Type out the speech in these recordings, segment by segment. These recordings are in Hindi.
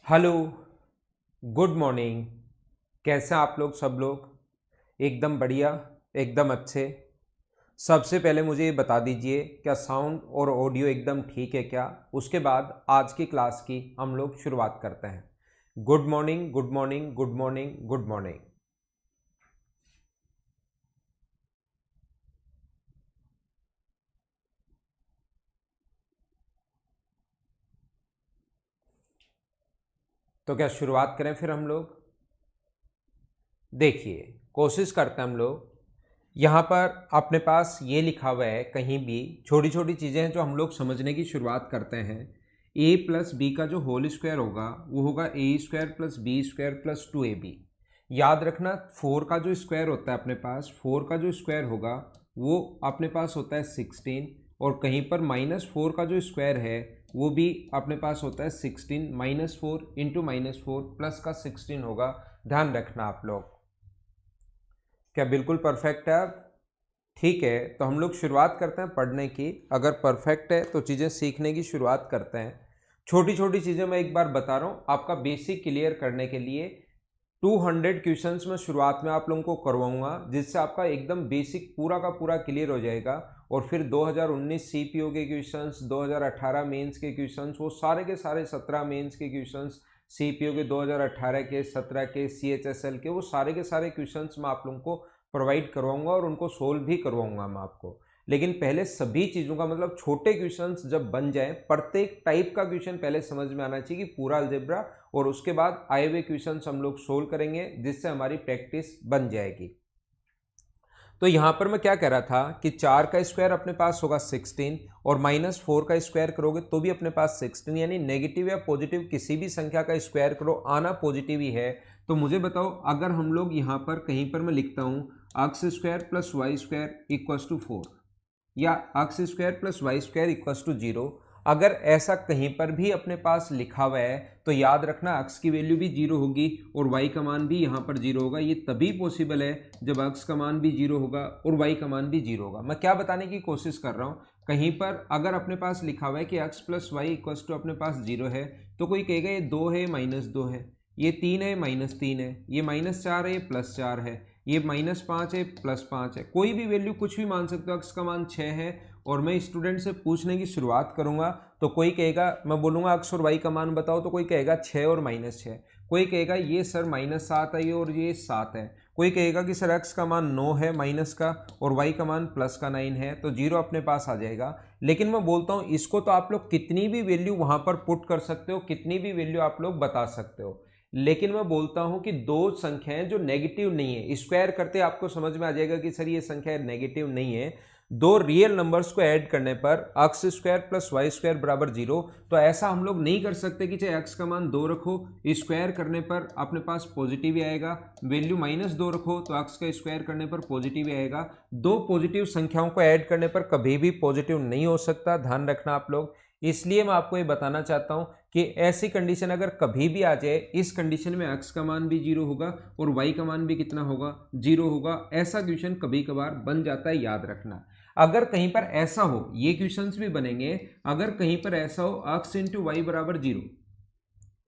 Hello, good morning. कैसे हैं आप लोग? सब लोग एकदम बढ़िया, एकदम अच्छे। सबसे पहले मुझे ये बता दीजिए, क्या साउंड और ऑडियो एकदम ठीक है क्या? उसके बाद आज की क्लास की हम लोग शुरुआत करते हैं। Good morning, good morning, good morning, good morning. तो क्या शुरुआत करें फिर हम लोग? देखिए, कोशिश करते हैं हम लोग। यहाँ पर अपने पास ये लिखा हुआ है, कहीं भी छोटी छोटी चीज़ें हैं जो हम लोग समझने की शुरुआत करते हैं। ए प्लस बी का जो होल स्क्वायर होगा वो होगा a square plus B square plus 2ab। याद रखना, 4 का जो स्क्वायर होता है अपने पास, 4 का जो स्क्वायर होगा वो अपने पास होता है 16। और कहीं पर -4 का जो स्क्वायर है वो भी अपने पास होता है 16। -4 इंटू -4 प्लस का 16 होगा। ध्यान रखना आप लोग। क्या बिल्कुल परफेक्ट है आप? ठीक है, तो हम लोग शुरुआत करते हैं पढ़ने की। अगर परफेक्ट है तो चीज़ें सीखने की शुरुआत करते हैं। छोटी छोटी चीज़ें मैं एक बार बता रहा हूँ आपका बेसिक क्लियर करने के लिए। 200 क्वेश्चंस में शुरुआत में आप लोगों को करवाऊंगा, जिससे आपका एकदम बेसिक पूरा का पूरा क्लियर हो जाएगा। और फिर 2019 सीपीओ के क्वेश्चंस, 2018 मेंस के क्वेश्चंस, वो सारे के सारे 17 मेंस के क्वेश्चंस, सीपीओ के 2018 के, 17 के, सीएचएसएल के, वो सारे के सारे क्वेश्चंस मैं आप लोगों को प्रोवाइड करवाऊंगा और उनको सोल्व भी करवाऊंगा मैं आपको। लेकिन पहले सभी चीज़ों का मतलब छोटे क्वेश्चंस जब बन जाए, प्रत्येक टाइप का क्वेश्चन पहले समझ में आना चाहिए कि पूरा अलजेब्रा, और उसके बाद आए हुए क्वेश्चंस हम लोग सोल्व करेंगे, जिससे हमारी प्रैक्टिस बन जाएगी। तो यहाँ पर मैं क्या कह रहा था कि 4 का स्क्वायर अपने पास होगा 16, और -4 का स्क्वायर करोगे तो भी अपने पास 16, यानी नेगेटिव या पॉजिटिव किसी भी संख्या का स्क्वायर करो, आना पॉजिटिव ही है। तो मुझे बताओ, अगर हम लोग यहाँ पर कहीं पर मैं लिखता हूँ X square plus Y square equals to 4, या X square plus Y square equals to 0, अगर ऐसा कहीं पर भी अपने पास लिखा हुआ है तो याद रखना एक्स की वैल्यू भी 0 होगी और वाई का मान भी यहाँ पर 0 होगा। ये तभी पॉसिबल है जब एक्स का मान भी 0 होगा और वाई का मान भी 0 होगा। मैं क्या बताने की कोशिश कर रहा हूँ, कहीं पर अगर अपने पास लिखा हुआ है कि X plus Y equals to अपने पास 0 है, तो कोई कहेगा ये 2 है, -2 है, ये 3 है, -3 है, ये -4 है, ये +4 है, ये -5 है, +5 है। कोई भी वैल्यू कुछ भी मान सकते हो। एक्स का मान 6 है और मैं स्टूडेंट से पूछने की शुरुआत करूंगा, तो कोई कहेगा, मैं बोलूंगा एक्स और वाई का मान बताओ, तो कोई कहेगा 6 और -6। कोई कहेगा ये सर -7 है और ये 7 है। कोई कहेगा कि सर एक्स का मान 9 है माइनस का और वाई का मान प्लस का 9 है, तो 0 अपने पास आ जाएगा। लेकिन मैं बोलता हूँ इसको तो आप लोग कितनी भी वैल्यू वहां पर पुट कर सकते हो, कितनी भी वैल्यू आप लोग बता सकते हो। लेकिन मैं बोलता हूं कि दो संख्याएं जो नेगेटिव नहीं है, स्क्वायर करते आपको समझ में आ जाएगा कि सर ये संख्या नेगेटिव नहीं है। दो रियल नंबर्स को ऐड करने पर X square plus Y square बराबर 0, तो ऐसा हम लोग नहीं कर सकते कि चाहे एक्स का मान 2 रखो, स्क्वायर करने पर अपने पास पॉजिटिव ही आएगा, वैल्यू -2 रखो तो एक्स का स्क्वायर करने पर पॉजिटिव ही आएगा। दो पॉजिटिव संख्याओं को ऐड करने पर कभी भी पॉजिटिव नहीं हो सकता, ध्यान रखना आप लोग। इसलिए मैं आपको ये बताना चाहता हूं कि ऐसी कंडीशन अगर कभी भी आ जाए, इस कंडीशन में एक्स का मान भी 0 होगा और वाई का मान भी कितना होगा, 0 होगा। ऐसा क्वेश्चन कभी कभार बन जाता है, याद रखना। अगर कहीं पर ऐसा हो, ये क्वेश्चंस भी बनेंगे, अगर कहीं पर ऐसा हो एक्स इंटू वाई बराबर 0,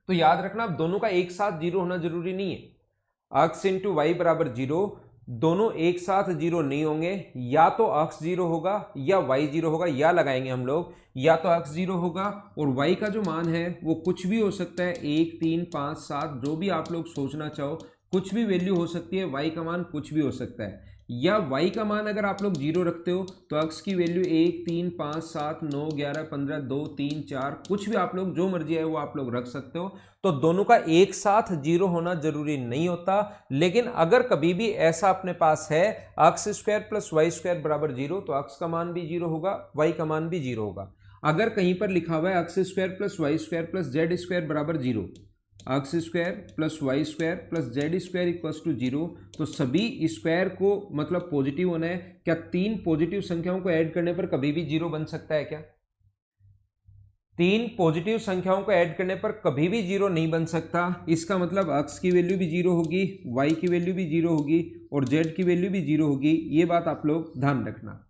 तो याद रखना अब दोनों का एक साथ 0 होना जरूरी नहीं है। एक्स इंटू वाई बराबर 0, दोनों एक साथ 0 नहीं होंगे, या तो एक्स 0 होगा या वाई 0 होगा, या लगाएंगे हम लोग, या तो एक्स 0 होगा और वाई का जो मान है वो कुछ भी हो सकता है, 1, 3, 5, 7, जो भी आप लोग सोचना चाहो, कुछ भी वैल्यू हो सकती है। वाई का मान कुछ भी हो सकता है, या वाई का मान अगर आप लोग 0 रखते हो तो एक्स की वैल्यू 1, 3, 5, 7, 9, 11, 15, 2, 3, 4, कुछ भी आप लोग जो मर्जी है वो आप लोग रख सकते हो। तो दोनों का एक साथ 0 होना जरूरी नहीं होता। लेकिन अगर कभी भी ऐसा अपने पास है X square plus Y square बराबर 0, तो एक्स का मान भी 0 होगा, वाई का मान भी 0 होगा। अगर कहीं पर लिखा हुआ है X square plus Y square plus Z square बराबर 0, X square plus Y square plus Z square equals to 0, तो सभी स्क्वायर को मतलब पॉजिटिव होना है। क्या तीन पॉजिटिव संख्याओं को ऐड करने पर कभी भी 0 बन सकता है क्या? तीन पॉजिटिव संख्याओं को ऐड करने पर कभी भी 0 नहीं बन सकता। इसका मतलब एक्स की वैल्यू भी 0 होगी, वाई की वैल्यू भी 0 होगी और जेड की वैल्यू भी 0 होगी। ये बात आप लोग ध्यान रखना।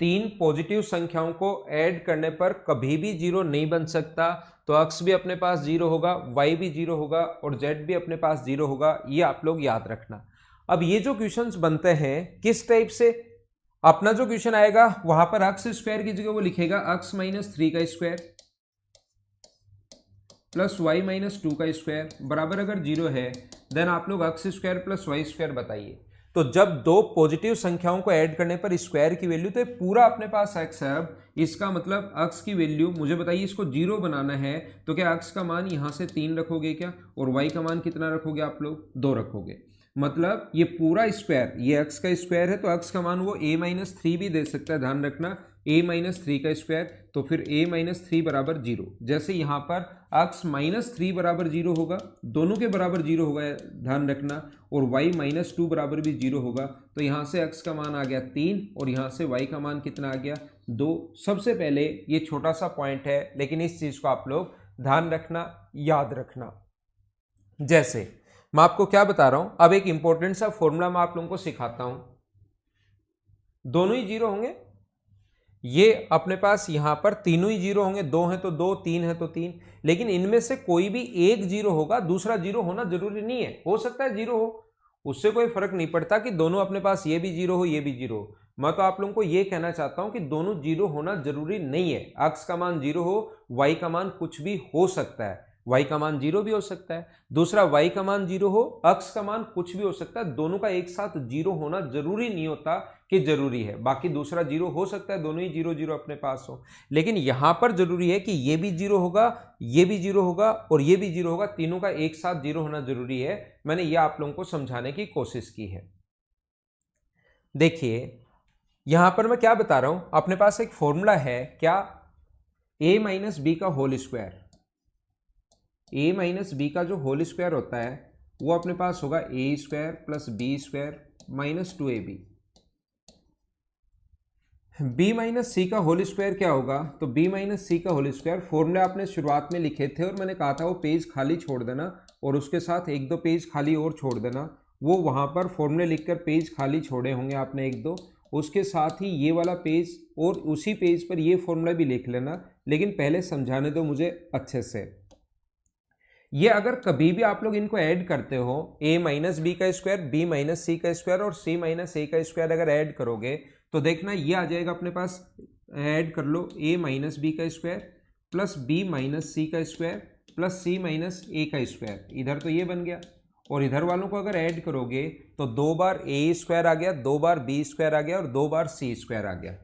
तीन पॉजिटिव संख्याओं को ऐड करने पर कभी भी जीरो नहीं बन सकता। तो x भी अपने पास जीरो होगा, y भी जीरो होगा और z भी अपने पास जीरो होगा, ये आप लोग याद रखना। अब ये जो क्वेश्चंस बनते हैं किस टाइप से, अपना जो क्वेश्चन आएगा वहां पर x स्क्वायर की जगह वो लिखेगा x माइनस 3 का स्क्वायर प्लस y माइनस 2 का स्क्वायर बराबर अगर जीरो है देन आप लोग x square plus Y square बताइए। तो जब दो पॉजिटिव संख्याओं को ऐड करने पर स्क्वायर की वैल्यू, तो ये पूरा अपने पास x है। अब इसका मतलब x की वैल्यू मुझे बताइए, इसको जीरो बनाना है तो क्या x का मान यहां से 3 रखोगे क्या, और y का मान कितना रखोगे आप लोग, 2 रखोगे। मतलब ये पूरा स्क्वायर, ये x का स्क्वायर है तो x का मान वो a माइनस 3 भी दे सकता है, ध्यान रखना, a माइनस 3 का स्क्वायर, तो फिर a माइनस 3 बराबर जीरो। जैसे यहाँ पर x माइनस 3 बराबर जीरो होगा, दोनों के बराबर जीरो होगा ध्यान रखना, और y माइनस 2 बराबर भी जीरो होगा, तो यहाँ से x का मान आ गया 3 और यहाँ से y का मान कितना आ गया 2। सबसे पहले ये छोटा सा पॉइंट है लेकिन इस चीज को आप लोग ध्यान रखना, याद रखना। जैसे मैं आपको क्या बता रहा हूं, अब एक इंपॉर्टेंट सा फॉर्मूला मैं आप लोगों को सिखाता हूं। दोनों ही जीरो होंगे, ये अपने पास यहां पर तीनों ही जीरो होंगे, दो हैं तो दो, तीन है तो तीन, लेकिन इनमें से कोई भी एक जीरो होगा, दूसरा जीरो होना जरूरी नहीं है, हो सकता है जीरो हो, उससे कोई फर्क नहीं पड़ता कि दोनों अपने पास ये भी जीरो हो ये भी जीरो हो। मैं तो आप लोगों को ये कहना चाहता हूं कि दोनों जीरो होना जरूरी नहीं है, x का मान जीरो हो, y का मान कुछ भी हो सकता है, y का मान जीरो भी हो सकता है, दूसरा y का मान जीरो हो, x का मान कुछ भी हो सकता है, दोनों का एक साथ जीरो होना जरूरी नहीं होता कि जरूरी है, बाकी दूसरा जीरो हो सकता है, दोनों ही जीरो जीरो अपने पास हो, लेकिन यहां पर जरूरी है कि ये भी जीरो होगा, ये भी जीरो होगा और ये भी जीरो होगा, तीनों का एक साथ जीरो होना जरूरी है। मैंने यह आप लोगों को समझाने की कोशिश की है। देखिए यहां पर मैं क्या बता रहा हूं, अपने पास एक फॉर्मूला है क्या, a माइनस बी का whole square, a minus B का जो होल स्क्वायर होता है वो अपने पास होगा a square plus B square minus 2ab। b minus सी का होल स्क्वायर क्या होगा, तो b माइनस सी का होल स्क्वायर फॉर्मूले आपने शुरुआत में लिखे थे और मैंने कहा था वो पेज खाली छोड़ देना और उसके साथ एक दो पेज खाली और छोड़ देना, वो वहां पर फॉर्मूले लिखकर पेज खाली छोड़े होंगे आपने एक दो, उसके साथ ही ये वाला पेज और उसी पेज पर ये फॉर्मूला भी लिख लेना, लेकिन पहले समझाने दो मुझे अच्छे से। ये अगर कभी भी आप लोग इनको ऐड करते हो, a माइनस बी का स्क्वायर, b माइनस सी का स्क्वायर और c माइनस ए का स्क्वायर अगर ऐड करोगे तो देखना ये आ जाएगा अपने पास, ऐड कर लो a माइनस बी का स्क्वायर प्लस b माइनस सी का square plus c minus a का स्क्वायर, इधर तो ये बन गया, और इधर वालों को अगर ऐड करोगे तो 2 बार a स्क्वायर आ गया, 2 बार b स्क्वायर आ गया और 2 बार c स्क्वायर आ गया।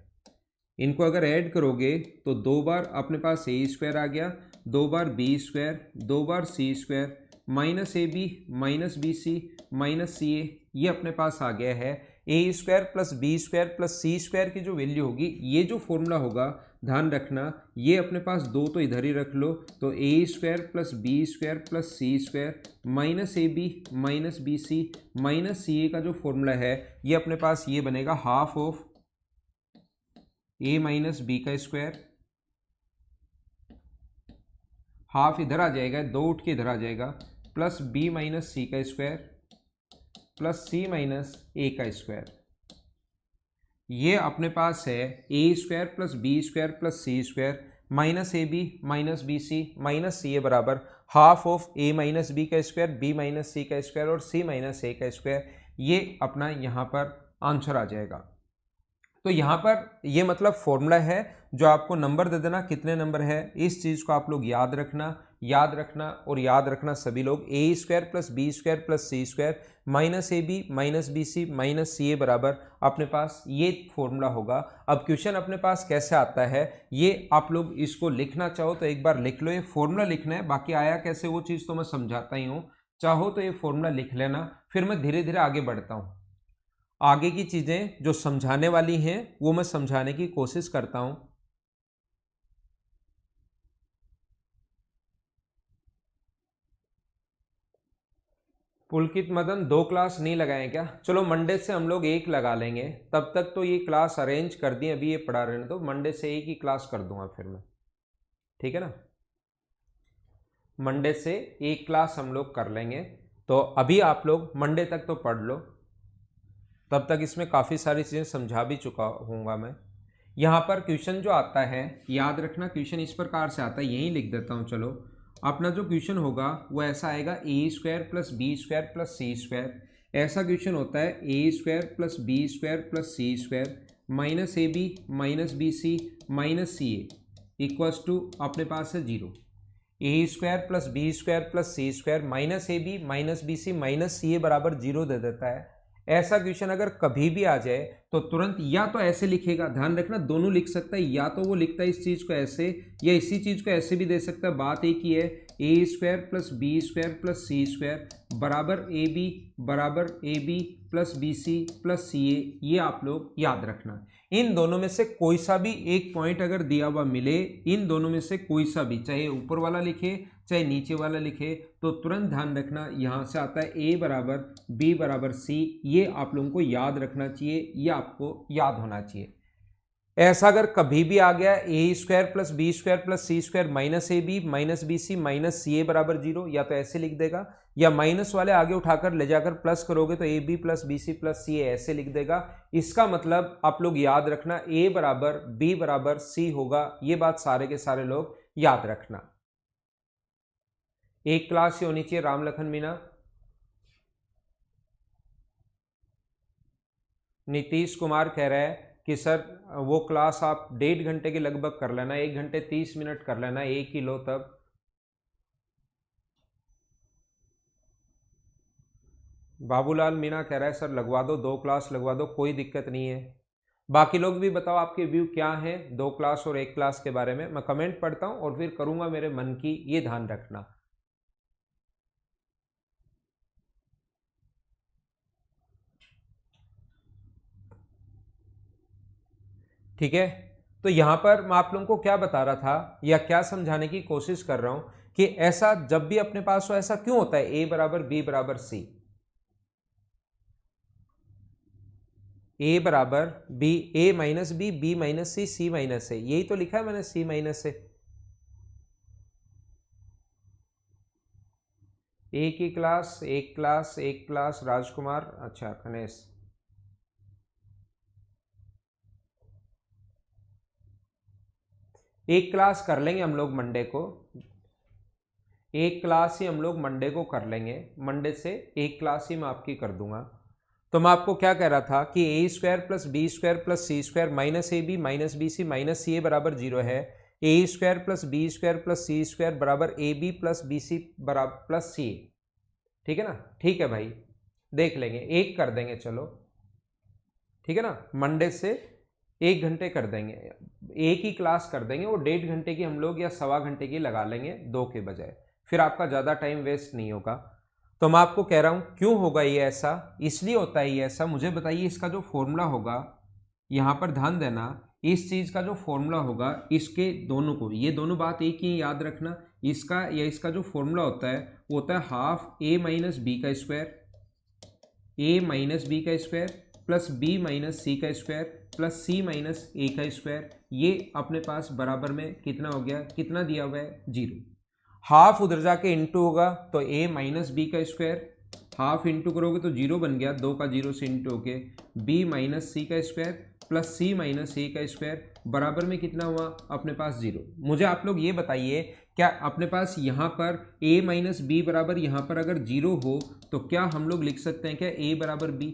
इनको अगर ऐड करोगे तो 2 बार अपने पास a स्क्वायर आ गया, 2 बार b स्क्वायर, 2 बार c square minus a b minus b c minus c a, ये अपने पास आ गया है a square plus B square plus C square की जो वैल्यू होगी, ये जो फॉर्मूला होगा ध्यान रखना, ये अपने पास दो तो इधर ही रख लो, तो a square plus B square plus C square minus a b minus b c minus c a का जो फॉर्मूला है ये अपने पास ये बनेगा half of a minus B का स्क्वायर, हाफ इधर आ जाएगा, दो उठ के इधर आ जाएगा, प्लस b माइनस सी का square plus c minus a का स्क्वायर, ये अपने पास है a square plus B square plus C square minus a b minus b c minus c a बराबर half of a minus B का स्क्वायर, b माइनस सी का स्क्वायर और c माइनस ए का स्क्वायर, ये अपना यहाँ पर आंसर आ जाएगा। तो यहाँ पर ये मतलब फॉर्मूला है जो आपको नंबर दे देना, कितने नंबर है इस चीज़ को आप लोग याद रखना, याद रखना और याद रखना सभी लोग, a square plus B square plus C square minus a b minus b c minus c a बराबर अपने पास ये फॉर्मूला होगा। अब क्वेश्चन अपने पास कैसे आता है ये आप लोग इसको लिखना चाहो तो एक बार लिख लो, ये फॉर्मूला लिखना है, बाकी आया कैसे वो चीज़ तो मैं समझाता ही हूँ, चाहो तो ये फॉर्मूला लिख लेना, फिर मैं धीरे धीरे आगे बढ़ता हूँ, आगे की चीजें जो समझाने वाली हैं वो मैं समझाने की कोशिश करता हूं। पुलकित मदन 2 क्लास नहीं लगाए क्या, चलो मंडे से हम लोग एक लगा लेंगे, तब तक तो ये क्लास अरेंज कर दी, अभी ये पढ़ा रहने दो, मंडे से एक ही क्लास कर दूंगा फिर मैं, ठीक है ना, मंडे से एक क्लास हम लोग कर लेंगे। तो अभी आप लोग मंडे तक तो पढ़ लो, तब तक इसमें काफ़ी सारी चीज़ें समझा भी चुका हूँगा मैं। यहाँ पर क्वेश्चन जो आता है, याद रखना क्वेश्चन इस प्रकार से आता है, यही लिख देता हूँ। चलो अपना जो क्वेश्चन होगा वो ऐसा आएगा a square plus B square plus C square. ऐसा क्वेश्चन होता है a square plus B square plus C square minus a b minus b c minus c a equals to अपने पास है 0। A square plus B square plus C square minus a b minus b c minus c a बराबर 0 दे देता है। ऐसा क्वेश्चन अगर कभी भी आ जाए तो तुरंत या तो ऐसे लिखेगा, ध्यान रखना दोनों लिख सकता है, या तो वो लिखता है इस चीज़ को ऐसे या इसी चीज़ को ऐसे भी दे सकता है। बात एक ही है, a square plus B square plus C square बराबर a b plus b c plus c a. ये आप लोग याद रखना। इन दोनों में से कोई सा भी एक पॉइंट अगर दिया हुआ मिले, इन दोनों में से कोई सा भी, चाहे ऊपर वाला लिखे चाहे नीचे वाला लिखे, तो तुरंत ध्यान रखना यहाँ से आता है ए बराबर बी बराबर सी। ये आप लोगों को याद रखना चाहिए, ये आपको याद होना चाहिए। ऐसा अगर कभी भी आ गया a square plus B square plus C square minus a b minus b c minus c a बराबर 0, या तो ऐसे लिख देगा, या माइनस वाले आगे उठाकर ले जाकर प्लस करोगे तो a b plus b c plus c a ऐसे लिख देगा। इसका मतलब आप लोग याद रखना ए बराबर बी बराबर सी होगा। ये बात सारे के सारे लोग याद रखना। एक क्लास ही होनी चाहिए। राम लखन मीना, नीतीश कुमार कह रहा है कि सर वो क्लास आप 1.5 घंटे के लगभग कर लेना, 1 घंटे 30 मिनट कर लेना, एक ही लो तब। बाबूलाल मीना कह रहा है सर लगवा दो, 2 क्लास लगवा दो, कोई दिक्कत नहीं है। बाकी लोग भी बताओ आपके व्यू क्या है 2 क्लास और 1 क्लास के बारे में। मैं कमेंट पढ़ता हूं और फिर करूंगा मेरे मन की, ये ध्यान रखना। ठीक है, तो यहां पर मैं आप लोगों को क्या बता रहा था या क्या समझाने की कोशिश कर रहा हूं कि ऐसा जब भी अपने पास हो, ऐसा क्यों होता है ए बराबर बी बराबर सी, ए बराबर बी, ए माइनस बी माइनस सी, सी माइनस ए, यही तो लिखा है मैंने सी माइनस ए। एक ही क्लास, एक क्लास, एक क्लास, राजकुमार, अच्छा गणेश। एक क्लास कर लेंगे हम लोग मंडे को, एक क्लास ही हम लोग मंडे को कर लेंगे। मंडे से एक क्लास ही मैं आपकी कर दूंगा। तो मैं आपको क्या कह रहा था कि a square plus B square plus C square minus a b minus b c minus c a बराबर 0 है। A square plus B square plus C square बराबर a b plus b c बराबर प्लस सी ए। ठीक है ना, ठीक है भाई, देख लेंगे, एक कर देंगे चलो, ठीक है ना। मंडे से 1 घंटे कर देंगे, एक ही क्लास कर देंगे, वो 1.5 घंटे की हम लोग या 1.25 घंटे की लगा लेंगे 2 के बजाय, फिर आपका ज़्यादा टाइम वेस्ट नहीं होगा। तो मैं आपको कह रहा हूँ क्यों होगा ये ऐसा, इसलिए होता है ये ऐसा। मुझे बताइए इसका जो फॉर्मूला होगा, यहाँ पर ध्यान देना, इस चीज़ का जो फॉर्मूला होगा, इसके दोनों को, ये दोनों बात एक ही याद रखना, इसका या इसका जो फॉर्मूला होता है वो होता है हाफ ए माइनस बी का स्क्वायर, ए माइनस बी का स्क्वायर प्लस बी माइनस सी का square plus C minus a का स्क्वायर। ये अपने पास बराबर में कितना हो गया, कितना दिया हुआ है 0। हाफ उधर जाके इंटू होगा तो ए माइनस बी का स्क्वायर, हाफ इंटू करोगे तो 0 बन गया, 2 का 0 से इंटू होके बी माइनस सी का square plus C minus a का स्क्वायर बराबर में कितना हुआ अपने पास 0। मुझे आप लोग ये बताइए, क्या अपने पास यहाँ पर a माइनस बी बराबर यहाँ पर अगर 0 हो तो क्या हम लोग लिख सकते हैं क्या a बराबर b?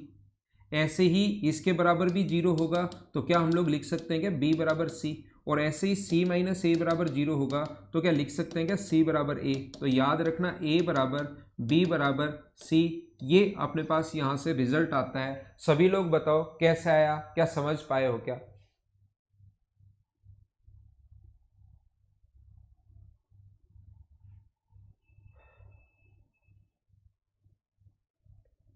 ऐसे ही इसके बराबर भी 0 होगा तो क्या हम लोग लिख सकते हैं क्या b बराबर c? और ऐसे ही c माइनस ए बराबर 0 होगा तो क्या लिख सकते हैं क्या c बराबर a? तो याद रखना a बराबर b बराबर c, ये अपने पास यहाँ से रिजल्ट आता है। सभी लोग बताओ कैसे आया, क्या समझ पाए हो क्या?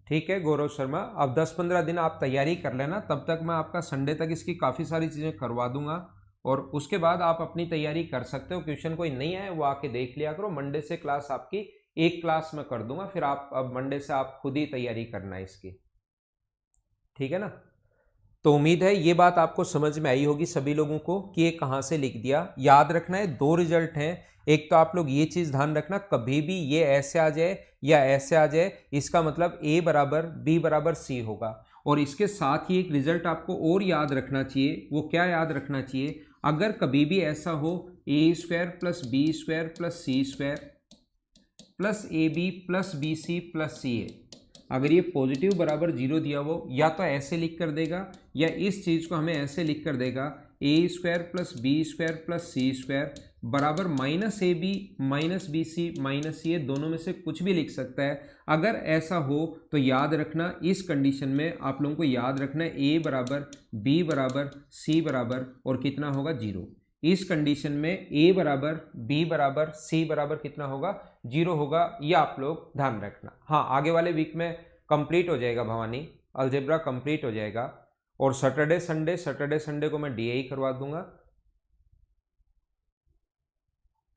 ठीक है गौरव शर्मा, अब 10-15 दिन आप तैयारी कर लेना, तब तक मैं आपका संडे तक इसकी काफ़ी सारी चीज़ें करवा दूंगा और उसके बाद आप अपनी तैयारी कर सकते हो। क्वेश्चन कोई नहीं आए वो आके देख लिया करो। मंडे से क्लास आपकी एक क्लास में कर दूंगा, फिर आप अब मंडे से आप खुद ही तैयारी करना है इसकी, ठीक है ना। तो उम्मीद है ये बात आपको समझ में आई होगी सभी लोगों को कि ये कहाँ से लिख दिया। याद रखना है 2 रिजल्ट हैं, एक तो आप लोग ये चीज़ ध्यान रखना कभी भी ये ऐसे आ जाए या ऐसे आ जाए, इसका मतलब a बराबर b बराबर c होगा। और इसके साथ ही एक रिजल्ट आपको और याद रखना चाहिए। वो क्या याद रखना चाहिए? अगर कभी भी ऐसा हो a square plus B square plus C square plus a b plus b c plus c a, अगर ये पॉजिटिव बराबर जीरो दिया हो, या तो ऐसे लिख कर देगा या इस चीज़ को हमें ऐसे लिख कर देगा a square plus B square plus C square बराबर minus a b minus b c minus c a, दोनों में से कुछ भी लिख सकता है। अगर ऐसा हो तो याद रखना इस कंडीशन में आप लोगों को याद रखना है ए बराबर बी बराबर सी बराबर और कितना होगा? जीरो। इस कंडीशन में ए बराबर बी बराबर सी बराबर कितना होगा? जीरो होगा। ये आप लोग ध्यान रखना। हाँ, आगे वाले वीक में कंप्लीट हो जाएगा भवानी, अलजेब्रा कंप्लीट हो जाएगा और सैटरडे संडे को मैं डीए करवा दूंगा।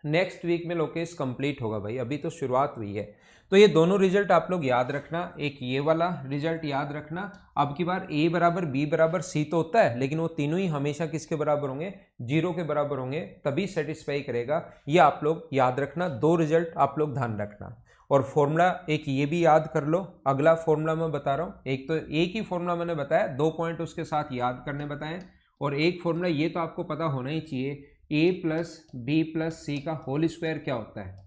नेक्स्ट वीक में लोकेश कंप्लीट होगा भाई, अभी तो शुरुआत हुई है। तो ये दोनों रिजल्ट आप लोग याद रखना, एक ये वाला रिजल्ट याद रखना। अब की बार ए बराबर बी बराबर सी तो होता है, लेकिन वो तीनों ही हमेशा किसके बराबर होंगे? जीरो के बराबर होंगे, तभी सेटिस्फाई करेगा। ये आप लोग याद रखना, दो रिजल्ट आप लोग ध्यान रखना। और फॉर्मूला एक ये भी याद कर लो, अगला फॉर्मूला मैं बता रहा हूँ। एक तो एक ही फॉर्मूला मैंने बताया, 2 पॉइंट उसके साथ याद करने बताएं। और एक फॉर्मूला ये तो आपको पता होना ही चाहिए, ए प्लस बी प्लस सी का होल स्क्वायर क्या होता है।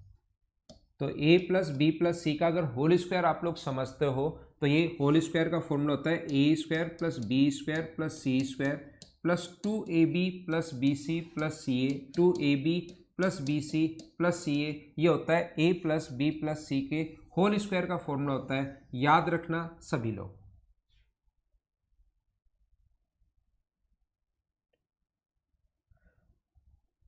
तो ए प्लस बी प्लस सी का अगर होल स्क्वायर आप लोग समझते हो तो ये होल स्क्वायर का फॉर्मूला होता है a square plus B square plus C square plus 2ab plus b c plus c a, 2ab plus b c plus c a, ये होता है a plus b plus c के होल स्क्वायर का फॉर्मूला होता है। याद रखना सभी लोग।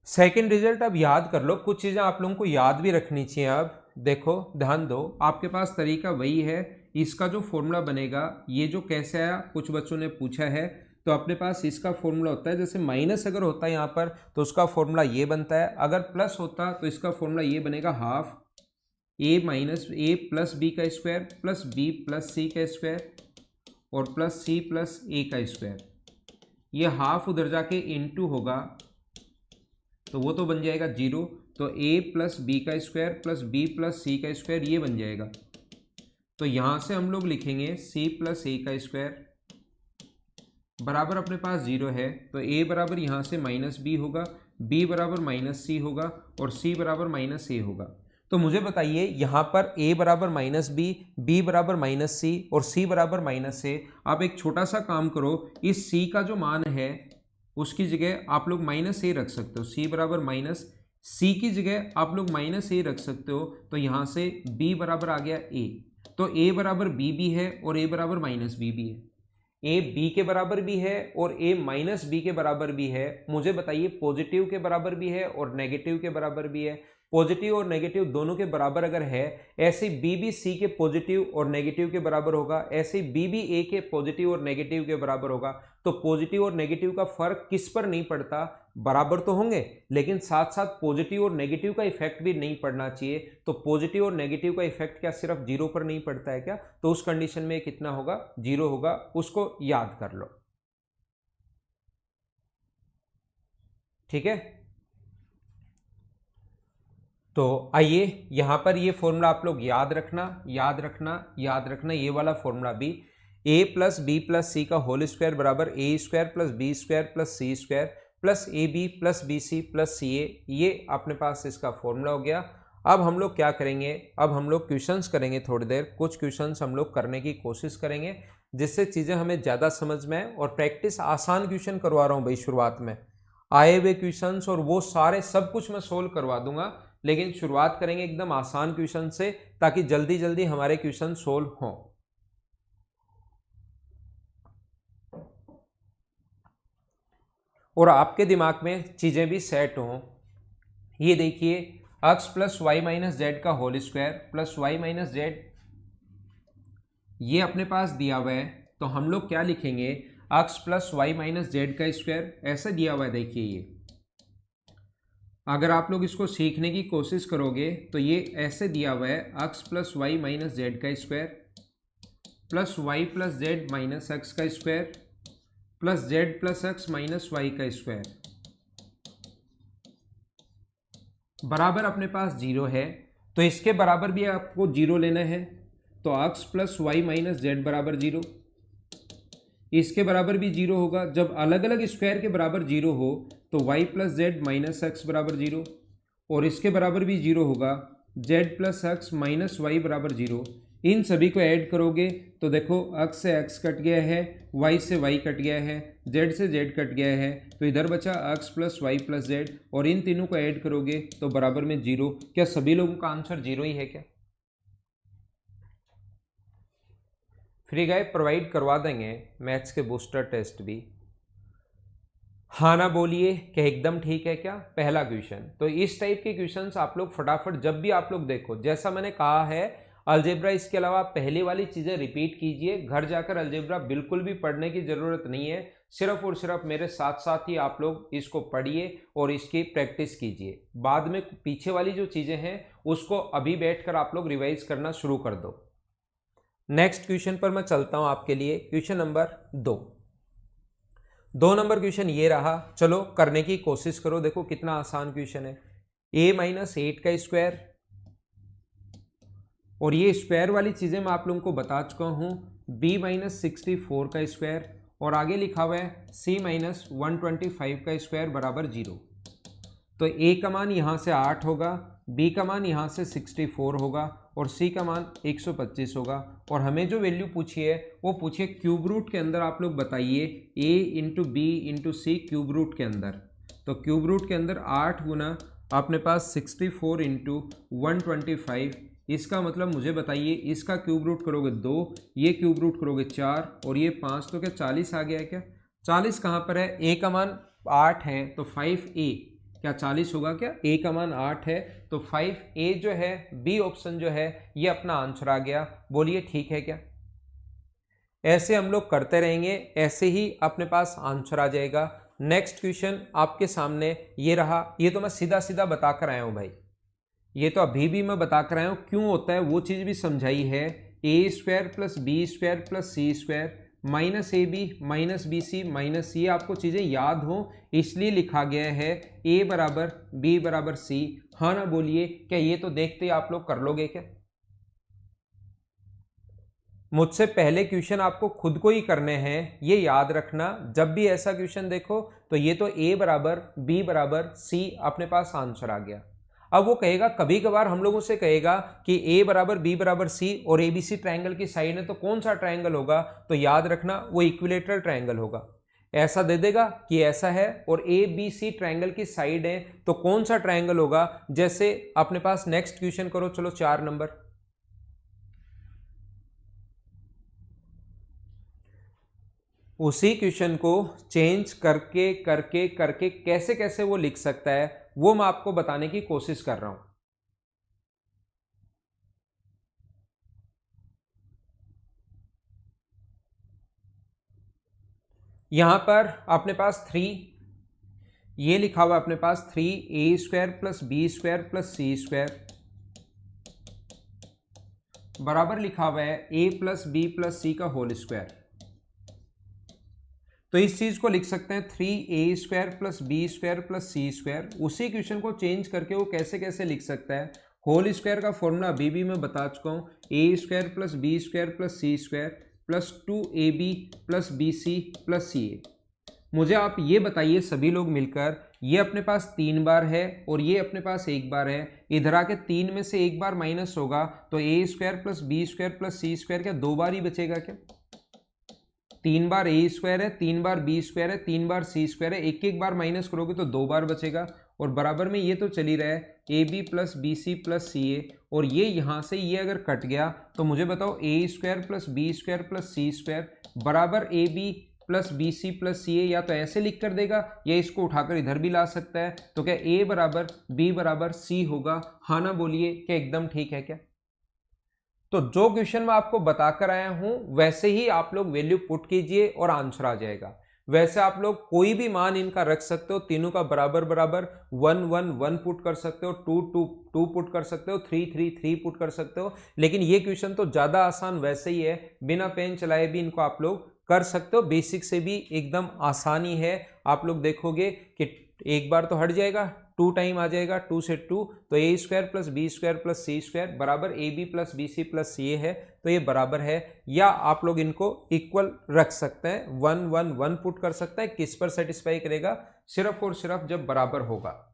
सेकंड रिजल्ट अब याद कर लो, कुछ चीज़ें आप लोगों को याद भी रखनी चाहिए। अब देखो, ध्यान दो, आपके पास तरीका वही है। इसका जो फॉर्मूला बनेगा, ये जो कैसे आया कुछ बच्चों ने पूछा है, तो अपने पास इसका फॉर्मूला होता है, जैसे माइनस अगर होता है यहाँ पर तो उसका फॉर्मूला ये बनता है, अगर प्लस होता तो इसका फॉर्मूला ये बनेगा हाफ ए माइनस ए प्लस बी का square plus b plus c का स्क्वायर और प्लस सी प्लस ए का स्क्वायर। ये हाफ उधर जाके इनटू होगा तो वो तो बन जाएगा जीरो, तो ए प्लस बी का square plus b plus c का स्क्वायर ये बन जाएगा। तो यहाँ से हम लोग लिखेंगे सी प्लस ए का स्क्वायर बराबर अपने पास जीरो है, तो ए बराबर यहाँ से माइनस बी होगा, बी बराबर माइनस सी होगा और सी बराबर माइनस ए होगा। तो मुझे बताइए यहाँ पर a बराबर माइनस बी बराबर माइनस सी और c बराबर माइनस ए। आप एक छोटा सा काम करो, इस c का जो मान है उसकी जगह आप लोग माइनस ए रख सकते हो, c बराबर माइनस सी की जगह आप लोग माइनस ए रख सकते हो। तो यहाँ से b बराबर आ गया a, तो a बराबर b भी है और a बराबर माइनस बी भी है। a b के बराबर भी है और a माइनस बी के बराबर भी है। मुझे बताइए पॉजिटिव के बराबर भी है और नेगेटिव के बराबर भी है। पॉजिटिव और नेगेटिव दोनों के बराबर अगर है, ऐसे बी भी सी के पॉजिटिव और नेगेटिव के बराबर होगा, ऐसे बी भी ए के पॉजिटिव और नेगेटिव के बराबर होगा। तो पॉजिटिव और नेगेटिव का फर्क किस पर नहीं पड़ता? बराबर तो होंगे, लेकिन साथ साथ पॉजिटिव और नेगेटिव का इफेक्ट भी नहीं पड़ना चाहिए। तो पॉजिटिव और नेगेटिव का इफेक्ट क्या सिर्फ जीरो पर नहीं पड़ता है क्या? तो उस कंडीशन में कितना होगा? जीरो होगा। उसको याद कर लो, ठीक है। तो आइए यहाँ पर ये फॉर्मूला आप लोग याद रखना, याद रखना, याद रखना। ये वाला फॉर्मूला भी a plus b plus c का होल स्क्वायर बराबर a square plus B square plus C square plus a b plus b c plus c a, ये अपने पास इसका फॉर्मूला हो गया। अब हम लोग क्या करेंगे? अब हम लोग क्वेश्चंस करेंगे थोड़ी देर, कुछ क्वेश्चंस हम लोग करने की कोशिश करेंगे जिससे चीज़ें हमें ज़्यादा समझ में आए। और प्रैक्टिस आसान क्वेश्चन करवा रहा हूँ भाई, शुरुआत में आए हुए क्वेश्चंस और वो सारे सब कुछ मैं सोल्व करवा दूंगा, लेकिन शुरुआत करेंगे एकदम आसान क्वेश्चन से ताकि जल्दी जल्दी हमारे क्वेश्चन सोल्व हों। और आपके दिमाग में चीजें भी सेट हों। ये देखिए, x plus Y minus Z का whole square plus Y minus z ये अपने पास दिया हुआ है, तो हम लोग क्या लिखेंगे? x plus Y minus Z का स्क्वायर ऐसे दिया हुआ है। देखिए, ये अगर आप लोग इसको सीखने की कोशिश करोगे तो ये ऐसे दिया हुआ है, x plus Y minus Z का square plus Y plus Z minus x का square plus z plus x minus y का स्क्वायर बराबर अपने पास जीरो है। तो इसके बराबर भी आपको जीरो लेना है, तो x plus Y minus Z बराबर जीरो इसके बराबर भी 0 होगा। जब अलग अलग स्क्वायर के बराबर 0 हो तो y plus Z minus X बराबर 0, और इसके बराबर भी 0 होगा z plus x minus Y बराबर 0। इन सभी को ऐड करोगे तो देखो x से x कट गया है, y से y कट गया है, z से z कट गया है, तो इधर बचा x plus Y plus Z, और इन तीनों को ऐड करोगे तो बराबर में 0। क्या सभी लोगों का आंसर 0 ही है क्या? फ्री गाइड प्रोवाइड करवा देंगे मैथ्स के बूस्टर टेस्ट भी। हाँ ना बोलिए कि एकदम ठीक है क्या? पहला क्वेश्चन। तो इस टाइप के क्वेश्चंस आप लोग फटाफट जब भी आप लोग देखो, जैसा मैंने कहा है अलजेब्रा इसके अलावा पहले वाली चीज़ें रिपीट कीजिए। घर जाकर अलजेब्रा बिल्कुल भी पढ़ने की ज़रूरत नहीं है, सिर्फ और सिर्फ मेरे साथ साथ ही आप लोग इसको पढ़िए और इसकी प्रैक्टिस कीजिए। बाद में पीछे वाली जो चीज़ें हैं उसको अभी बैठकर आप लोग रिवाइज करना शुरू कर दो। नेक्स्ट क्वेश्चन पर मैं चलता हूं आपके लिए। क्वेश्चन नंबर 2 नंबर क्वेश्चन ये रहा, चलो करने की कोशिश करो। देखो कितना आसान क्वेश्चन है। a माइनस 8 का स्क्वायर, और ये स्क्वायर वाली चीजें मैं आप लोगों को बता चुका हूं, b माइनस 64 का स्क्वायर, और आगे लिखा हुआ है c माइनस 125 का स्क्वायर बराबर 0। तो a का मान यहाँ से 8 होगा, b का मान यहाँ से 64 होगा, और c का मान 125 होगा। और हमें जो वैल्यू पूछी है वो पूछिए क्यूब रूट के अंदर। आप लोग बताइए a into B into C cube root के अंदर। तो क्यूब रूट के अंदर 8 गुना अपने पास 64 इंटू 125, इसका मतलब मुझे बताइए इसका क्यूब रूट करोगे 2, ये क्यूब रूट करोगे 4, और ये 5, तो क्या 40 आ गया है क्या? 40 कहाँ पर है? a का मान 8 है तो 5a क्या 40 होगा क्या? a का मान 8 है तो 5a जो है, b ऑप्शन जो है ये अपना आंसर आ गया। बोलिए ठीक है क्या? ऐसे हम लोग करते रहेंगे, ऐसे ही अपने पास आंसर आ जाएगा। नेक्स्ट क्वेश्चन आपके सामने ये रहा। ये तो मैं सीधा सीधा बता कर आया हूं भाई, ये तो अभी भी मैं बता कर आया हूं। क्यों होता है वो चीज भी समझाई है। A square plus B square plus C square minus a b minus b c minus c, आपको चीजें याद हो इसलिए लिखा गया है ए बराबर बी बराबर सी। हाँ ना बोलिए, क्या ये तो देखते ही आप लोग कर लोगे क्या? मुझसे पहले क्वेश्चन आपको खुद को ही करने हैं, ये याद रखना। जब भी ऐसा क्वेश्चन देखो तो ये तो a बराबर b बराबर c अपने पास आंसर आ गया। अब वो कहेगा, कभी कभार हम लोगों से कहेगा कि a बराबर b बराबर c और ABC ट्रायंगल की साइड है, तो कौन सा ट्रायंगल होगा? तो याद रखना वो इक्विलेटरल ट्रायंगल होगा। ऐसा दे देगा कि ऐसा है और ABC ट्रायंगल की साइड है, तो कौन सा ट्रायंगल होगा? जैसे अपने पास नेक्स्ट क्वेश्चन करो, चलो 4 नंबर। उसी क्वेश्चन को चेंज करके करके करके कैसे कैसे वो लिख सकता है वो मैं आपको बताने की कोशिश कर रहा हूं। यहां पर अपने पास 3, ये लिखा हुआ अपने पास 3a square plus B square plus सी स्क्वायर बराबर लिखा हुआ है a plus b plus c का होल स्क्वायर। तो इस चीज को लिख सकते हैं 3a square plus B square plus सी स्क्वायर। उसी क्वेश्चन को चेंज करके वो कैसे कैसे लिख सकता है? होल स्क्वायर का फॉर्मूला अभी भी मैं बता चुका हूँ, a square plus B square plus C square plus 2ab plus b c plus c a. मुझे आप ये बताइए सभी लोग मिलकर, ये अपने पास 3 बार है और ये अपने पास 1 बार है, इधर आके 3 में से 1 बार माइनस होगा, तो a square plus B square plus C square क्या 2 बार ही बचेगा क्या? 3 बार a स्क्वायर है, 3 बार b स्क्वायर है, 3 बार c स्क्वायर है, एक एक बार माइनस करोगे तो 2 बार बचेगा। और बराबर में ये तो चल ही रहा है a b plus b c plus c a, और ये यहाँ से ये अगर कट गया तो मुझे बताओ a square plus B square plus C square बराबर a b plus b c plus c a, या तो ऐसे लिख कर देगा या इसको उठाकर इधर भी ला सकता है। तो क्या a बराबर b बराबर c होगा? हाँ ना बोलिए, क्या एकदम ठीक है क्या? तो जो क्वेश्चन मैं आपको बताकर आया हूं वैसे ही आप लोग वैल्यू पुट कीजिए और आंसर आ जाएगा। वैसे आप लोग कोई भी मान इनका रख सकते हो, तीनों का बराबर बराबर 1 1 1 पुट कर सकते हो, 2 2 2 पुट कर सकते हो, 3 3 3 पुट कर सकते हो। लेकिन ये क्वेश्चन तो ज्यादा आसान वैसे ही है, बिना पेन चलाए भी इनको आप लोग कर सकते हो। बेसिक से भी एकदम आसानी है। आप लोग देखोगे कि एक बार तो हट जाएगा 2 टाइम आ जाएगा, 2 से 2, तो a square plus B square plus C square बराबर a b plus b c plus c a है, तो ये बराबर है, या आप लोग इनको इक्वल रख सकते हैं, 1 1 1 पुट कर सकते हैं। किस पर सेटिस्फाई करेगा? सिर्फ और सिर्फ जब बराबर होगा।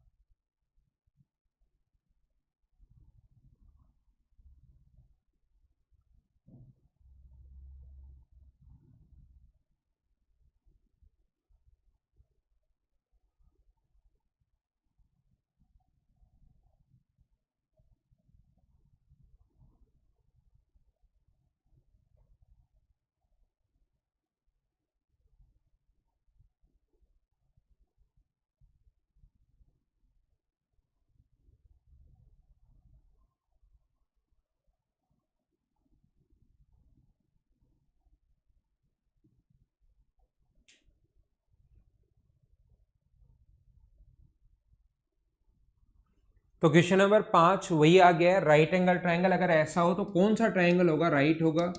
तो क्वेश्चन नंबर 5 वही आ गया है, राइट एंगल ट्रायंगल अगर ऐसा हो तो कौन सा ट्रायंगल होगा? राइट होगा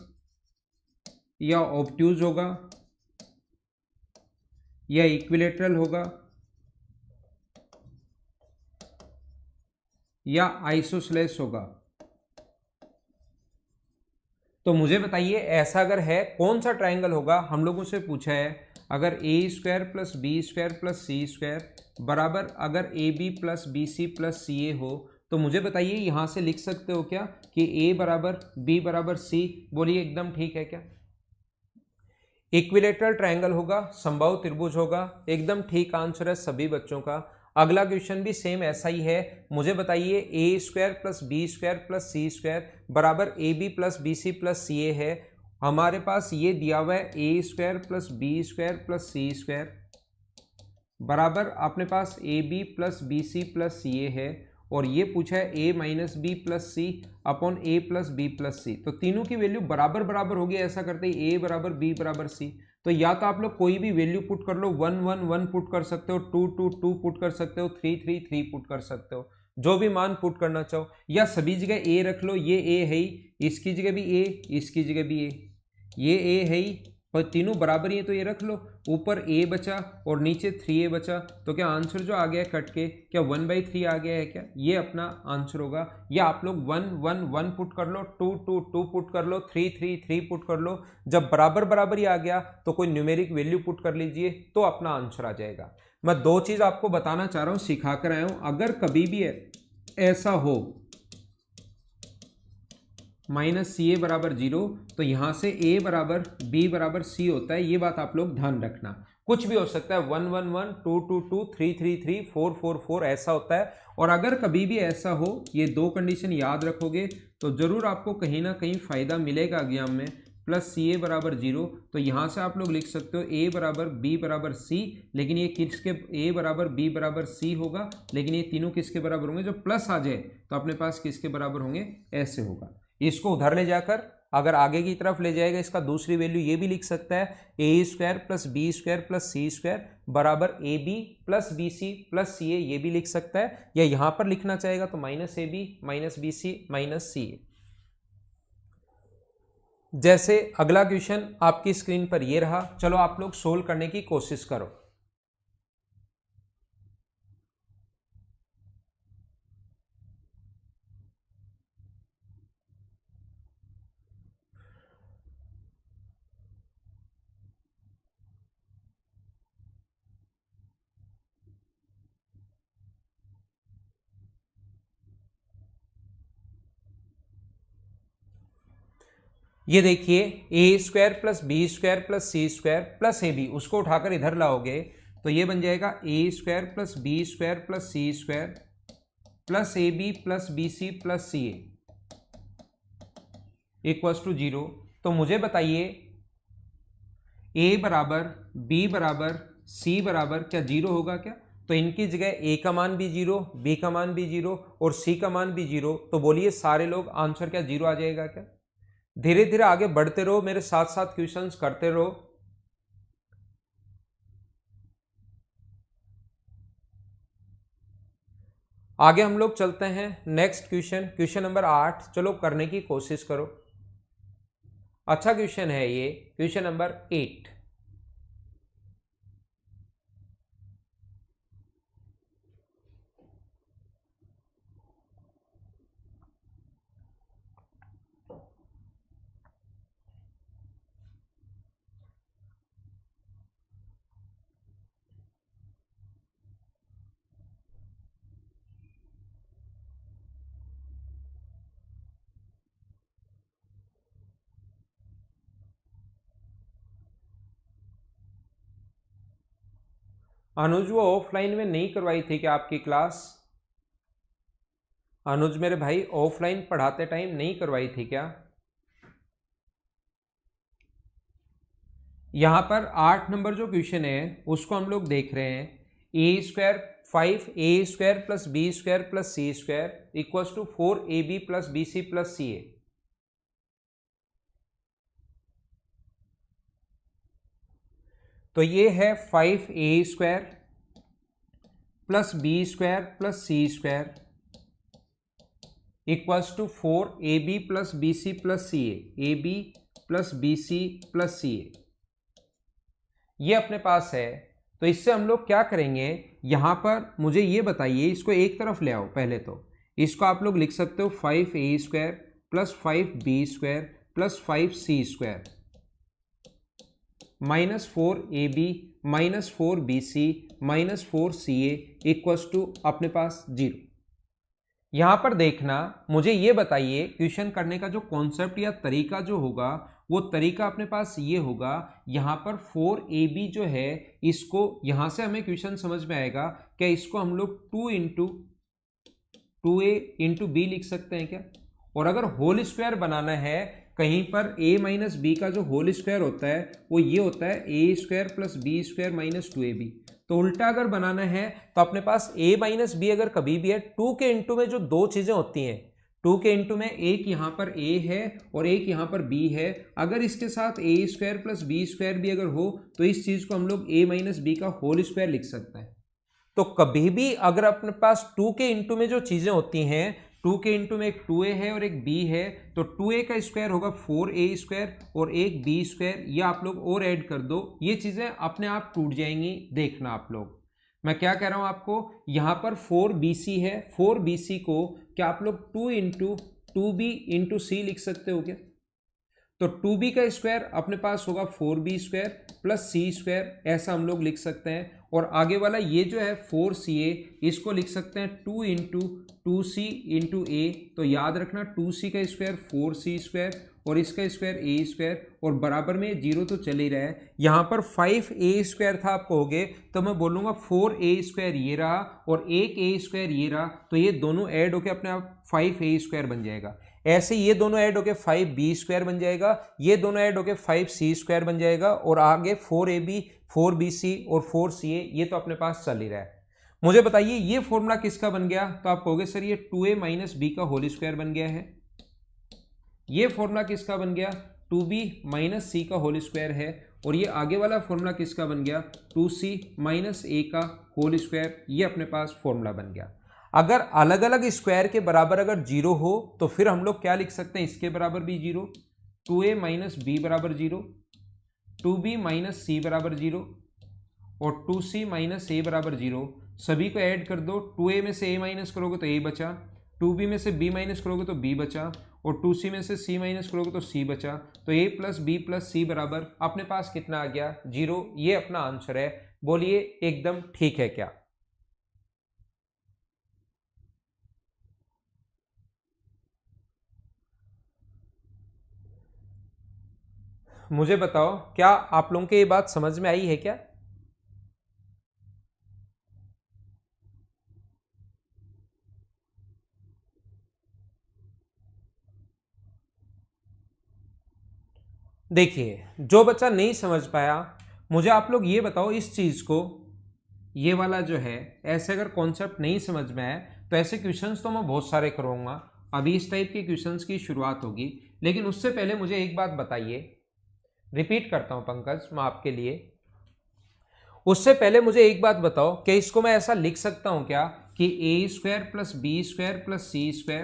या ऑब्ट्यूज होगा या इक्विलेटरल होगा या आइसोसेलेस होगा? तो मुझे बताइए, ऐसा अगर है कौन सा ट्रायंगल होगा? हम लोगों से पूछा है अगर a square plus B square plus C square बराबर अगर a b plus b c plus c a हो, तो मुझे बताइए यहां से लिख सकते हो क्या कि ए बराबर बी बराबर सी? बोलिए एकदम ठीक है क्या? इक्विलेटरल ट्रायंगल होगा, समबाहु त्रिभुज होगा, एकदम ठीक आंसर है सभी बच्चों का। अगला क्वेश्चन भी सेम ऐसा ही है। मुझे बताइए a square plus B square plus C square बराबर a b plus b c plus c a है। हमारे पास ये दिया हुआ है a square plus B square plus C square बराबर अपने पास a b plus b c plus c a है, और ये पूछा है a minus b plus c upon a plus b plus c. तो तीनों की वैल्यू बराबर बराबर होगी, ऐसा करते ही ए बराबर बी बराबर सी। तो या तो आप लोग कोई भी वैल्यू पुट कर लो, 1 1 1 पुट कर सकते हो, 2 2 2 पुट कर सकते हो, 3 3 3 पुट कर सकते हो, जो भी मान पुट करना चाहो, या सभी जगह ए रख लो। ये ए है ही, इसकी जगह भी ए, इसकी जगह भी ए, ये ए है ही, और तीनों बराबर ही है तो ये रख लो। ऊपर ए बचा और नीचे 3a बचा, तो क्या आंसर जो आ गया कट के क्या 1/3 आ गया है क्या? ये अपना आंसर होगा। या आप लोग 1 1 1 पुट कर लो, 2 2 2 पुट कर लो, 3 3 3 पुट कर लो। जब बराबर बराबर ही आ गया तो कोई न्यूमेरिक वैल्यू पुट कर लीजिए, तो अपना आंसर आ जाएगा। मैं दो चीज आपको बताना चाह रहा हूं, सिखा कर आया हूं। अगर कभी भी ऐसा हो माइनस सी ए बराबर 0, तो यहां से ए बराबर बी बराबर सी होता है, ये बात आप लोग ध्यान रखना। कुछ भी हो सकता है, 1 1 1 2 2 2 3 3 3 4 4 4 ऐसा होता है। और अगर कभी भी ऐसा हो, ये दो कंडीशन याद रखोगे तो जरूर आपको कहीं ना कहीं फायदा मिलेगा एग्जाम में। प्लस सी ए बराबर 0, तो यहाँ से आप लोग लिख सकते हो ए बराबर बी बराबर सी, लेकिन ये किसके? ए बराबर बी बराबर सी होगा, लेकिन ये तीनों किसके बराबर होंगे? जो प्लस आ जाए तो अपने पास किसके बराबर होंगे? ऐसे होगा। इसको उधर ले जाकर अगर आगे की तरफ ले जाएगा, इसका दूसरी वैल्यू ये भी लिख सकता है, a square plus B square plus C square बराबर a b plus b c plus c a, ये भी लिख सकता है। या यहां पर लिखना चाहेगा तो minus a b minus b c minus c a. जैसे अगला क्वेश्चन आपकी स्क्रीन पर ये रहा, चलो आप लोग सोल्व करने की कोशिश करो। ये देखिए, a square plus B square plus C square plus a b, उसको उठाकर इधर लाओगे तो ये बन जाएगा a square plus B square plus C square plus a b plus b c plus c a equals to 0। तो मुझे बताइए ए बराबर बी बराबर सी बराबर क्या 0 होगा क्या? तो इनकी जगह ए का मान भी 0, बी का मान भी 0 और सी का मान भी 0, तो बोलिए सारे लोग आंसर क्या 0 आ जाएगा क्या? धीरे धीरे आगे बढ़ते रहो, मेरे साथ साथ क्वेश्चंस करते रहो। आगे हम लोग चलते हैं नेक्स्ट क्वेश्चन, क्वेश्चन नंबर 8। चलो करने की कोशिश करो, अच्छा क्वेश्चन है ये, क्वेश्चन नंबर 8। अनुज वो ऑफलाइन में नहीं करवाई थी क्या आपकी क्लास? अनुज मेरे भाई ऑफलाइन पढ़ाते टाइम नहीं करवाई थी क्या? यहां पर 8 नंबर जो क्वेश्चन है उसको हम लोग देख रहे हैं। A square 5a² plus b² plus c² equals to 4ab plus bc plus ca। तो ये है 5a² plus b² plus c² equals to 4ab plus bc plus ca। ab plus bc plus ca ये अपने पास है। तो इससे हम लोग क्या करेंगे, यहां पर मुझे ये बताइए, इसको एक तरफ ले आओ। पहले तो इसको आप लोग लिख सकते हो 5a² plus 5b² plus 5c² minus 4ab minus 4bc minus 4ca equals to अपने पास 0। यहां पर देखना, मुझे ये बताइए क्वेश्चन करने का जो कॉन्सेप्ट या तरीका जो होगा वो तरीका अपने पास ये होगा। यहां पर 4ab जो है इसको यहां से हमें क्वेश्चन समझ में आएगा क्या, इसको हम लोग 2 इंटू 2a इंटू बी लिख सकते हैं क्या? और अगर होल स्क्वायर बनाना है कहीं पर a माइनस बी का जो होल स्क्वायर होता है वो ये होता है a² plus b² minus 2ab। तो उल्टा अगर बनाना है तो अपने पास a माइनस बी अगर कभी भी है 2 के इंटू में जो दो चीजें होती हैं, 2 के इंटू में एक यहाँ पर a है और एक यहाँ पर b है, अगर इसके साथ a² प्लस b² भी अगर हो तो इस चीज को हम लोग a माइनस बी का होल स्क्वायर लिख सकते हैं। तो कभी भी अगर अपने पास 2 के इंटू में जो चीजें होती हैं, 2 के इंटू में एक 2a है और एक b है, तो 2a का स्क्वायर होगा 4a² और एक b², ये आप लोग और ऐड कर दो, ये चीजें अपने आप टूट जाएंगी। देखना आप लोग, मैं क्या कह रहा हूं आपको, यहां पर 4bc है, 4bc को क्या आप लोग 2 इंटू 2b इंटू सी लिख सकते हो क्या? तो 2b का स्क्वायर अपने पास होगा 4b² प्लस c², ऐसा हम लोग लिख सकते हैं। और आगे वाला ये जो है 4ca इसको लिख सकते हैं 2 इंटू 2c इंटू ए। तो याद रखना 2c का स्क्वायर 4c² और इसका स्क्वायर a² और बराबर में 0 तो चल ही रहा है। यहाँ पर 5a² था आप कहोगे तो मैं बोलूँगा 4a² ये रहा और एक a² ये रहा, तो ये दोनों ऐड होके अपने आप 5a² बन जाएगा। ऐसे ये दोनों ऐड होके 5b² बन जाएगा, ये दोनों ऐड होके 5c² बन जाएगा और आगे 4ab 4bc और 4ca ये तो अपने पास चल ही रहा है। मुझे बताइए ये फॉर्मूला किसका बन गया? तो आप कहोगे सर ये 2a माइनस बी का होल स्क्वायर बन गया है। ये फॉर्मूला किसका बन गया? 2b माइनस सी का होल स्क्वायर है। और ये आगे वाला फॉर्मूला किसका बन गया? 2c माइनस ए का होल स्क्वायर, ये अपने पास फॉर्मूला बन गया। अगर अलग अलग स्क्वायर के बराबर अगर 0 हो तो फिर हम लोग क्या लिख सकते हैं, इसके बराबर भी 0, 2a माइनस बी बराबर 0, 2b माइनस सी बराबर 0 और 2c माइनस ए बराबर 0। सभी को ऐड कर दो, 2a में से a माइनस करोगे तो a बचा, 2b में से b माइनस करोगे तो b बचा और 2c में से c माइनस करोगे तो c बचा। तो a प्लस बी प्लस सी बराबर अपने पास कितना आ गया? 0। ये अपना आंसर है। बोलिए एकदम ठीक है क्या? मुझे बताओ क्या आप लोगों को ये बात समझ में आई है क्या? देखिए जो बच्चा नहीं समझ पाया, मुझे आप लोग ये बताओ इस चीज को, ये वाला जो है ऐसे अगर कॉन्सेप्ट नहीं समझ में आए तो ऐसे क्वेश्चंस तो मैं बहुत सारे करूँगा। अभी इस टाइप के क्वेश्चंस की शुरुआत होगी, लेकिन उससे पहले मुझे एक बात बताइए, रिपीट करता हूं पंकज मैं आपके लिए, उससे पहले मुझे एक बात बताओ कि इसको मैं ऐसा लिख सकता हूं क्या कि a² plus b² plus c²?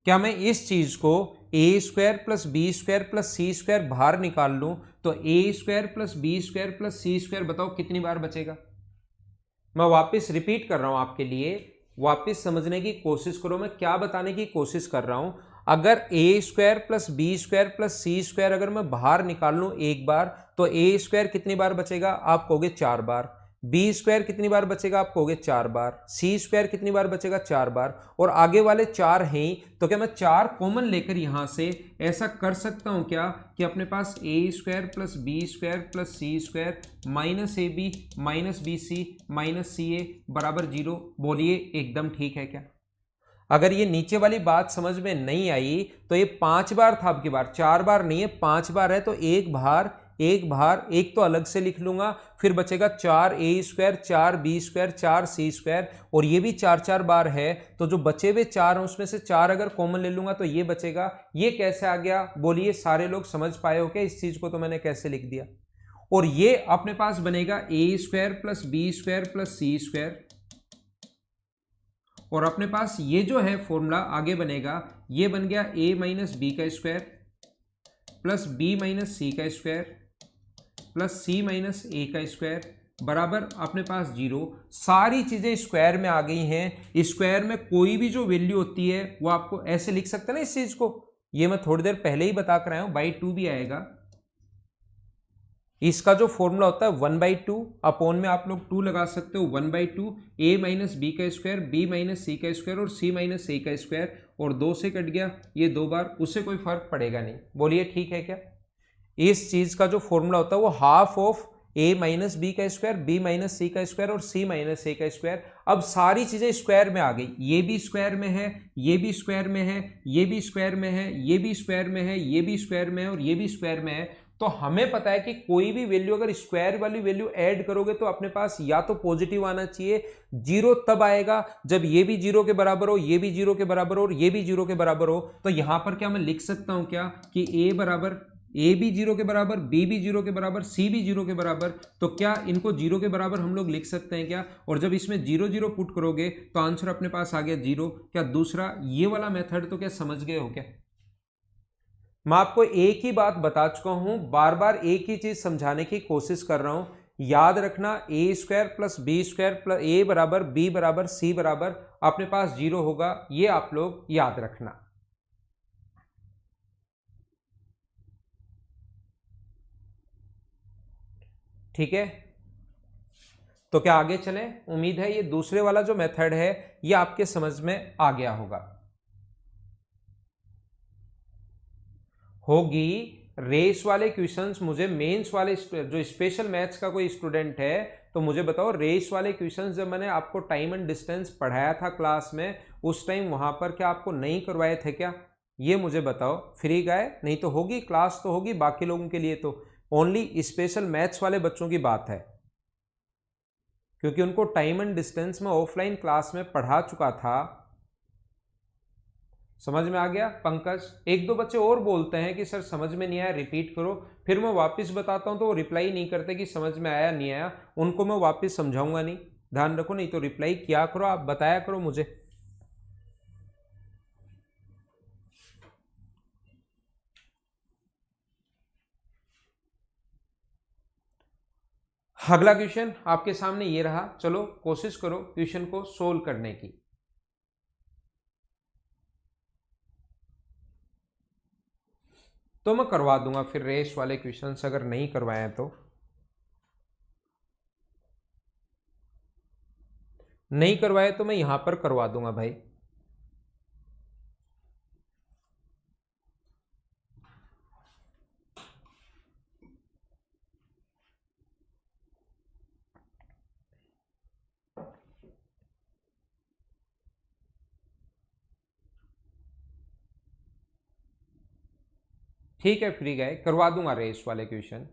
क्या मैं इस चीज को a² plus b² plus c² बाहर निकाल लूं तो a² plus b² plus c², बताओ कितनी बार बचेगा? मैं वापस रिपीट कर रहा हूं आपके लिए, वापस समझने की कोशिश करो मैं क्या बताने की कोशिश कर रहा हूं। अगर a² plus b² plus c² अगर मैं बाहर निकाल लूं एक बार तो a² कितनी बार बचेगा? आप कहोगे 4 बार। बी स्क्वायर कितनी बार बचेगा आप कहोगे 4 बार, सी स्क्वायर कितनी बार बचेगा 4 बार, और आगे वाले 4 हैं ही, तो क्या मैं 4 कॉमन लेकर यहां से ऐसा कर सकता हूं क्या कि अपने पास a square plus B square plus C square minus a b minus b c minus c a बराबर 0। बोलिए एकदम ठीक है क्या? अगर ये नीचे वाली बात समझ में नहीं आई तो ये 5 बार था, अब की बार 4 बार नहीं है 5 बार है, तो एक बार एक तो अलग से लिख लूंगा, फिर बचेगा 4 ए स्क्वायर 4 बी स्क्वायर 4 सी स्क्वायर, और ये भी 4 बार है, तो जो बचे हुए 4 हैं उसमें से 4 अगर कॉमन ले लूंगा तो ये बचेगा। ये कैसे आ गया? बोलिए सारे लोग समझ पाए हो क्या इस चीज को? तो मैंने कैसे लिख दिया। और ये अपने पास बनेगा a square plus B square plus C square, और अपने पास ये जो है फॉर्मूला आगे बनेगा, ये बन गया a माइनस बी का स्क्वायर प्लस बी माइनस सी का square plus C minus a का स्क्वायर बराबर अपने पास 0। सारी चीजें स्क्वायर में आ गई हैं। स्क्वायर में कोई भी जो वैल्यू होती है वो आपको ऐसे लिख सकते हैं ना इस चीज को, ये मैं थोड़ी देर पहले ही बता कर आया हूं, बाई 2 भी आएगा। इसका जो फॉर्मूला होता है 1/2 अपॉन में आप लोग 2 लगा सकते हो, 1/2 ए माइनस बी का स्क्वायर बी माइनस सी का स्क्वायर और सी माइनस ए का स्क्वायर, और 2 से कट गया ये 2 बार, उससे कोई फर्क पड़ेगा नहीं। बोलिए ठीक है क्या? इस चीज का जो फॉर्मूला होता है वो half of A minus B का स्क्वायर बी माइनस सी का स्क्वायर और सी माइनस ए का स्क्वायर। अब सारी चीजें स्क्वायर में आ गई, ये भी स्क्वायर में है, ये भी स्क्वायर में है, ये भी स्क्वायर में है, ये भी स्क्वायर में है, ये भी स्क्वायर में है और ये भी स्क्वायर में है। तो हमें पता है कि कोई भी वैल्यू अगर स्क्वायर वाली वैल्यू ऐड करोगे तो अपने पास या तो पॉजिटिव आना चाहिए, 0 तब आएगा जब ये भी 0 के बराबर हो, ये भी 0 के बराबर हो और ये भी 0 के बराबर हो। तो यहां पर क्या मैं लिख सकता हूं क्या कि a बराबर ए भी 0 के बराबर, बी भी 0 के बराबर, सी भी 0 के बराबर, तो क्या इनको 0 के बराबर हम लोग लिख सकते हैं क्या? और जब इसमें 0 0 पुट करोगे तो आंसर अपने पास आ गया 0। क्या दूसरा ये वाला मेथड तो क्या समझ गए हो क्या? मैं आपको एक ही बात बता चुका हूं, बार बार एक ही चीज समझाने की कोशिश कर रहा हूं। याद रखना a square plus B square plus a बराबर बी बराबर सी बराबर अपने पास 0 होगा, ये आप लोग याद रखना। ठीक है, तो क्या आगे चलें? उम्मीद है ये दूसरे वाला जो मेथड है ये आपके समझ में आ गया होगी। रेस वाले क्वेश्चंस मुझे मेंस वाले जो स्पेशल मैथ्स का कोई स्टूडेंट है तो मुझे बताओ, रेस वाले क्वेश्चंस जब मैंने आपको टाइम एंड डिस्टेंस पढ़ाया था क्लास में, उस टाइम वहां पर क्या आपको नहीं करवाए थे क्या? ये मुझे बताओ। फ्री गए? नहीं तो होगी क्लास, तो होगी, बाकी लोगों के लिए तो ओनली स्पेशल मैथ्स वाले बच्चों की बात है, क्योंकि उनको टाइम एंड डिस्टेंस में ऑफलाइन क्लास में पढ़ा चुका था। समझ में आ गया? पंकज, एक दो बच्चे और बोलते हैं कि सर समझ में नहीं आया, रिपीट करो, फिर मैं वापस बताता हूं तो वो रिप्लाई नहीं करते कि समझ में आया नहीं आया, उनको मैं वापस समझाऊंगा नहीं। ध्यान रखो, नहीं तो रिप्लाई किया करो, आप बताया करो मुझे। अगला क्वेश्चन आपके सामने ये रहा, चलो कोशिश करो क्वेश्चन को सोल्व करने की। तो मैं करवा दूंगा फिर रेस वाले क्वेश्चंस अगर नहीं करवाए हैं तो। नहीं करवाए तो मैं यहां पर करवा दूंगा भाई। ठीक है, फ्री गए, करवा दूंगा रेस वाले क्वेश्चन।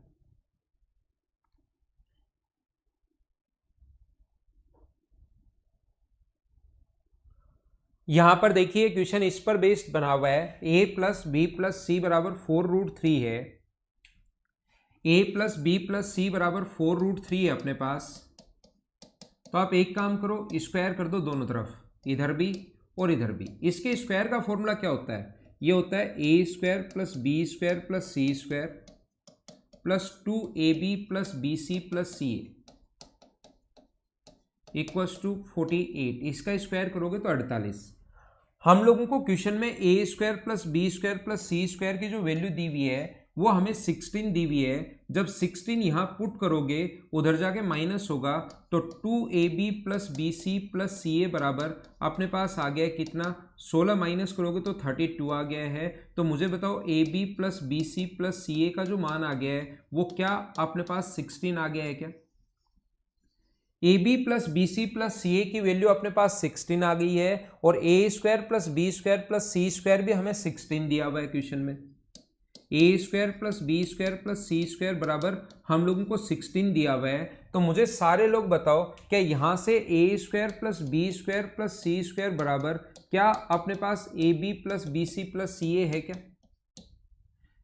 यहां पर देखिए क्वेश्चन इस पर बेस्ड बना हुआ है, a प्लस बी प्लस सी बराबर 4√3 है। a प्लस बी प्लस सी बराबर 4√3 है अपने पास। तो आप एक काम करो, स्क्वायर कर दो दोनों तरफ, इधर भी और इधर भी। इसके स्क्वायर का फॉर्मूला क्या होता है? ये होता है a square plus B square plus C square plus 2ab plus b c plus c equals to 48। इसका स्क्वायर करोगे तो 48। हम लोगों को क्वेश्चन में a square plus B square plus C square की जो वैल्यू दी हुई है वो हमें 16 दी हुई है। जब 16 यहाँ पुट करोगे उधर जाके माइनस होगा तो 2ab plus BC plus CA बराबर अपने पास आ गया कितना, 16 माइनस करोगे तो 32 आ गया है। तो मुझे बताओ AB plus BC plus CA का जो मान आ गया है वो क्या अपने पास 16 आ गया है क्या? AB plus BC plus CA की वैल्यू अपने पास 16 आ गई है और A square plus B square plus C square भी हमें 16 दिया हुआ है क्वेश्चन में। A square plus B square plus C square बराबर हम लोगों को 16 दिया हुआ है। तो मुझे सारे लोग बताओ क्या यहाँ से A square plus B square plus C square बराबर क्या अपने पास AB plus BC plus CA है क्या?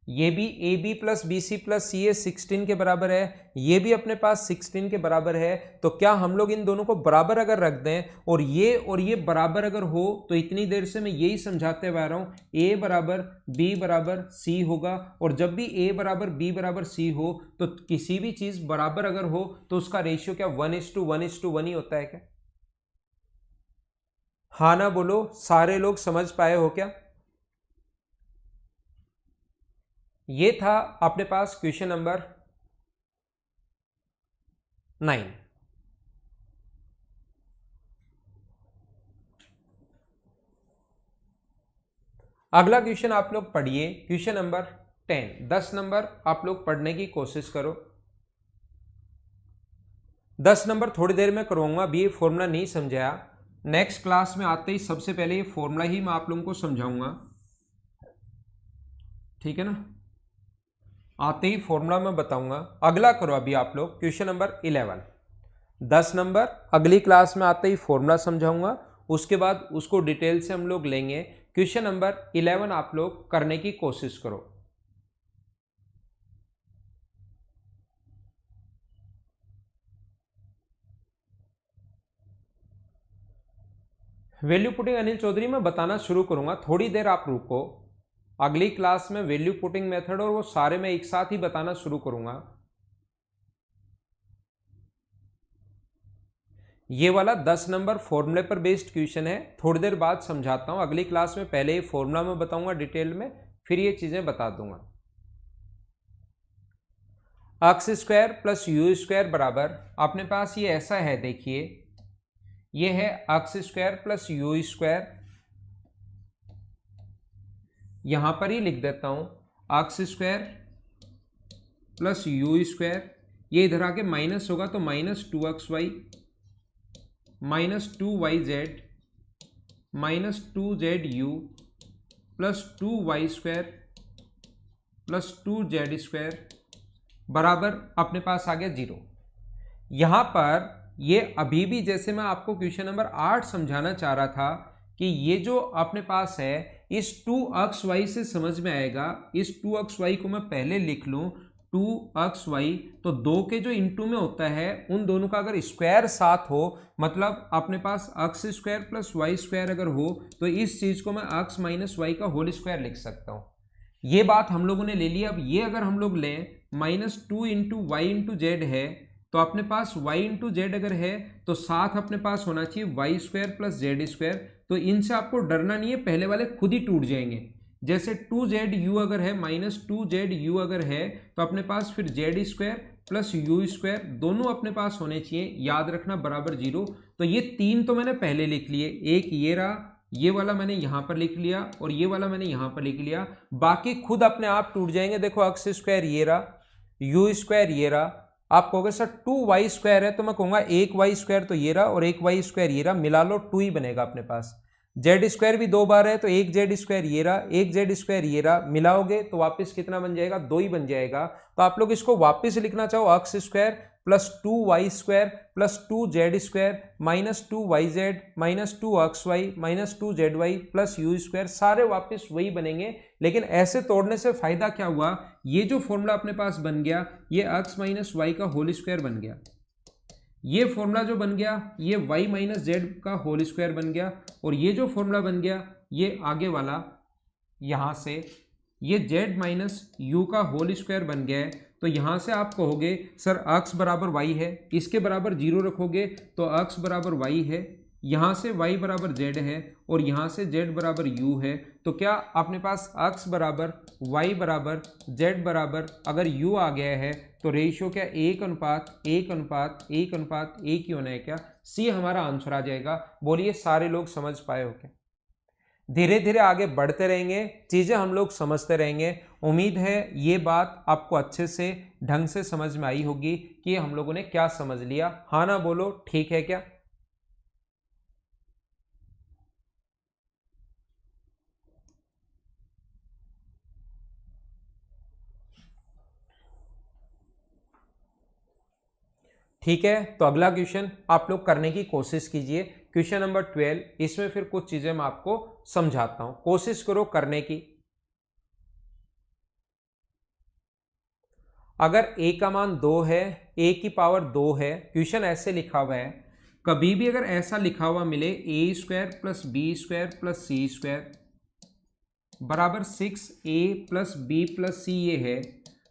ये भी AB plus BC plus CA 16 के बराबर है, ये भी अपने पास 16 के बराबर है। तो क्या हम लोग इन दोनों को बराबर अगर रख दें और ये बराबर अगर हो तो इतनी देर से मैं यही समझाते हुए आ रहा हूँ A बराबर B बराबर C होगा। और जब भी A बराबर B बराबर C हो तो किसी भी चीज बराबर अगर हो तो उसका रेशियो क्या 1:1:1 ही होता है क्या? हाँ ना बोलो, सारे लोग समझ पाए हो क्या? ये था अपने पास क्वेश्चन नंबर 9। अगला क्वेश्चन आप लोग पढ़िए, क्वेश्चन नंबर 10। 10 नंबर आप लोग पढ़ने की कोशिश करो। 10 नंबर थोड़ी देर में करवाऊंगा, अभी ये फॉर्मूला नहीं समझाया। नेक्स्ट क्लास में आते ही सबसे पहले ये फॉर्मूला ही मैं आप लोगों को समझाऊंगा, ठीक है ना? आते ही फॉर्मूला मैं बताऊंगा। अगला करो अभी आप लोग क्वेश्चन नंबर 11। 10 नंबर अगली क्लास में आते ही फॉर्मूला समझाऊंगा, उसके बाद उसको डिटेल से हम लोग लेंगे। क्वेश्चन नंबर 11 आप लोग करने की कोशिश करो। वैल्यू पुटिंग अनिल चौधरी मैं बताना शुरू करूंगा, थोड़ी देर आप रुको। अगली क्लास में वैल्यू पुटिंग मेथड और वो सारे मैं एक साथ ही बताना शुरू करूंगा। ये वाला 10 नंबर फॉर्मूले पर बेस्ड क्वेश्चन है, थोड़ी देर बाद समझाता हूं। अगली क्लास में पहले ही फॉर्मूला में बताऊंगा डिटेल में, फिर ये चीजें बता दूंगा। X square plus you square बराबर अपने पास ये ऐसा है, देखिए ये है X square plus you square, यहां पर ही लिख देता हूं x square plus you square, ये इधर आके माइनस होगा तो -2xy -2yz -2zu plus 2y square plus 2z square बराबर अपने पास आ गया 0। यहां पर ये अभी भी जैसे मैं आपको क्वेश्चन नंबर 8 समझाना चाह रहा था कि ये जो अपने पास है इस 2xy से समझ में आएगा। इस 2xy को मैं पहले लिख लूं 2xy, तो दो के जो इंटू में होता है उन दोनों का अगर स्क्वायर साथ हो, मतलब अपने पास x square plus Y square अगर हो तो इस चीज को मैं एक्स माइनस वाई का होल स्क्वायर लिख सकता हूं। ये बात हम लोगों ने ले ली। अब ये अगर हम लोग लें -2 इंटू वाई इंटू जेड है तो अपने पास y इंटू जेड अगर है तो साथ अपने पास होना चाहिए Y square plus Z square. तो इनसे आपको डरना नहीं है, पहले वाले खुद ही टूट जाएंगे। जैसे 2zu अगर है -2zu अगर है तो अपने पास फिर Z square plus you square दोनों अपने पास होने चाहिए, याद रखना बराबर 0। तो ये 3 तो मैंने पहले लिख लिए, एक ये रहा, ये वाला मैंने यहां पर लिख लिया और ये वाला मैंने यहां पर लिख लिया, बाकी खुद अपने आप टूट जाएंगे। देखो एक्स स्क्वायर ये रहा, यू स्क्वायर ये रहा। आप कहोगे सर 2y स्क्वायर है, तो मैं कहूंगा एक y स्क्वायर तो ये रहा और एक y स्क्वायर ये रहा, मिला लो 2 ही बनेगा अपने पास। जेड स्क्वायर भी 2 बार है तो एक जेड स्क्वायर ये रहा, एक जेड स्क्वायर ये रहा, मिलाओगे तो वापस कितना बन जाएगा, 2 ही बन जाएगा। तो आप लोग इसको वापस लिखना चाहो x square plus 2y square plus 2z square -2yz -2xy -2zy plus you square, सारे वापस वही बनेंगे। लेकिन ऐसे तोड़ने से फायदा क्या हुआ, ये जो फॉर्मूला अपने पास बन गया ये x माइनस वाई का होल स्क्वायर बन गया। ये फॉर्मूला जो बन गया ये y माइनस जेड का होल स्क्वायर बन गया। और ये जो फॉर्मूला बन गया ये आगे वाला यहां से ये z माइनस यू का होल स्क्वायर बन गया है। तो यहां से आप कहोगे सर x बराबर y है, इसके बराबर 0 रखोगे तो x बराबर y है, यहाँ से y बराबर z है और यहाँ से z बराबर u है, तो क्या अपने पास x बराबर y बराबर z बराबर अगर u आ गया है तो रेशियो क्या 1:1:1:1 ही होना है क्या? सी हमारा आंसर आ जाएगा। बोलिए सारे लोग समझ पाए हो क्या? धीरे धीरे आगे बढ़ते रहेंगे, चीजें हम लोग समझते रहेंगे। उम्मीद है ये बात आपको अच्छे से ढंग से समझ में आई होगी कि हम लोगों ने क्या समझ लिया। हाँ ना बोलो, ठीक है क्या? ठीक है, तो अगला क्वेश्चन आप लोग करने की कोशिश कीजिए। क्वेश्चन नंबर 12, इसमें फिर कुछ चीजें मैं आपको समझाता हूं, कोशिश करो करने की। अगर a का मान 2 है, a की पावर 2 है, क्वेश्चन ऐसे लिखा हुआ है, कभी भी अगर ऐसा लिखा हुआ मिले a² plus b² plus c² बराबर 6a plus b plus c ये है,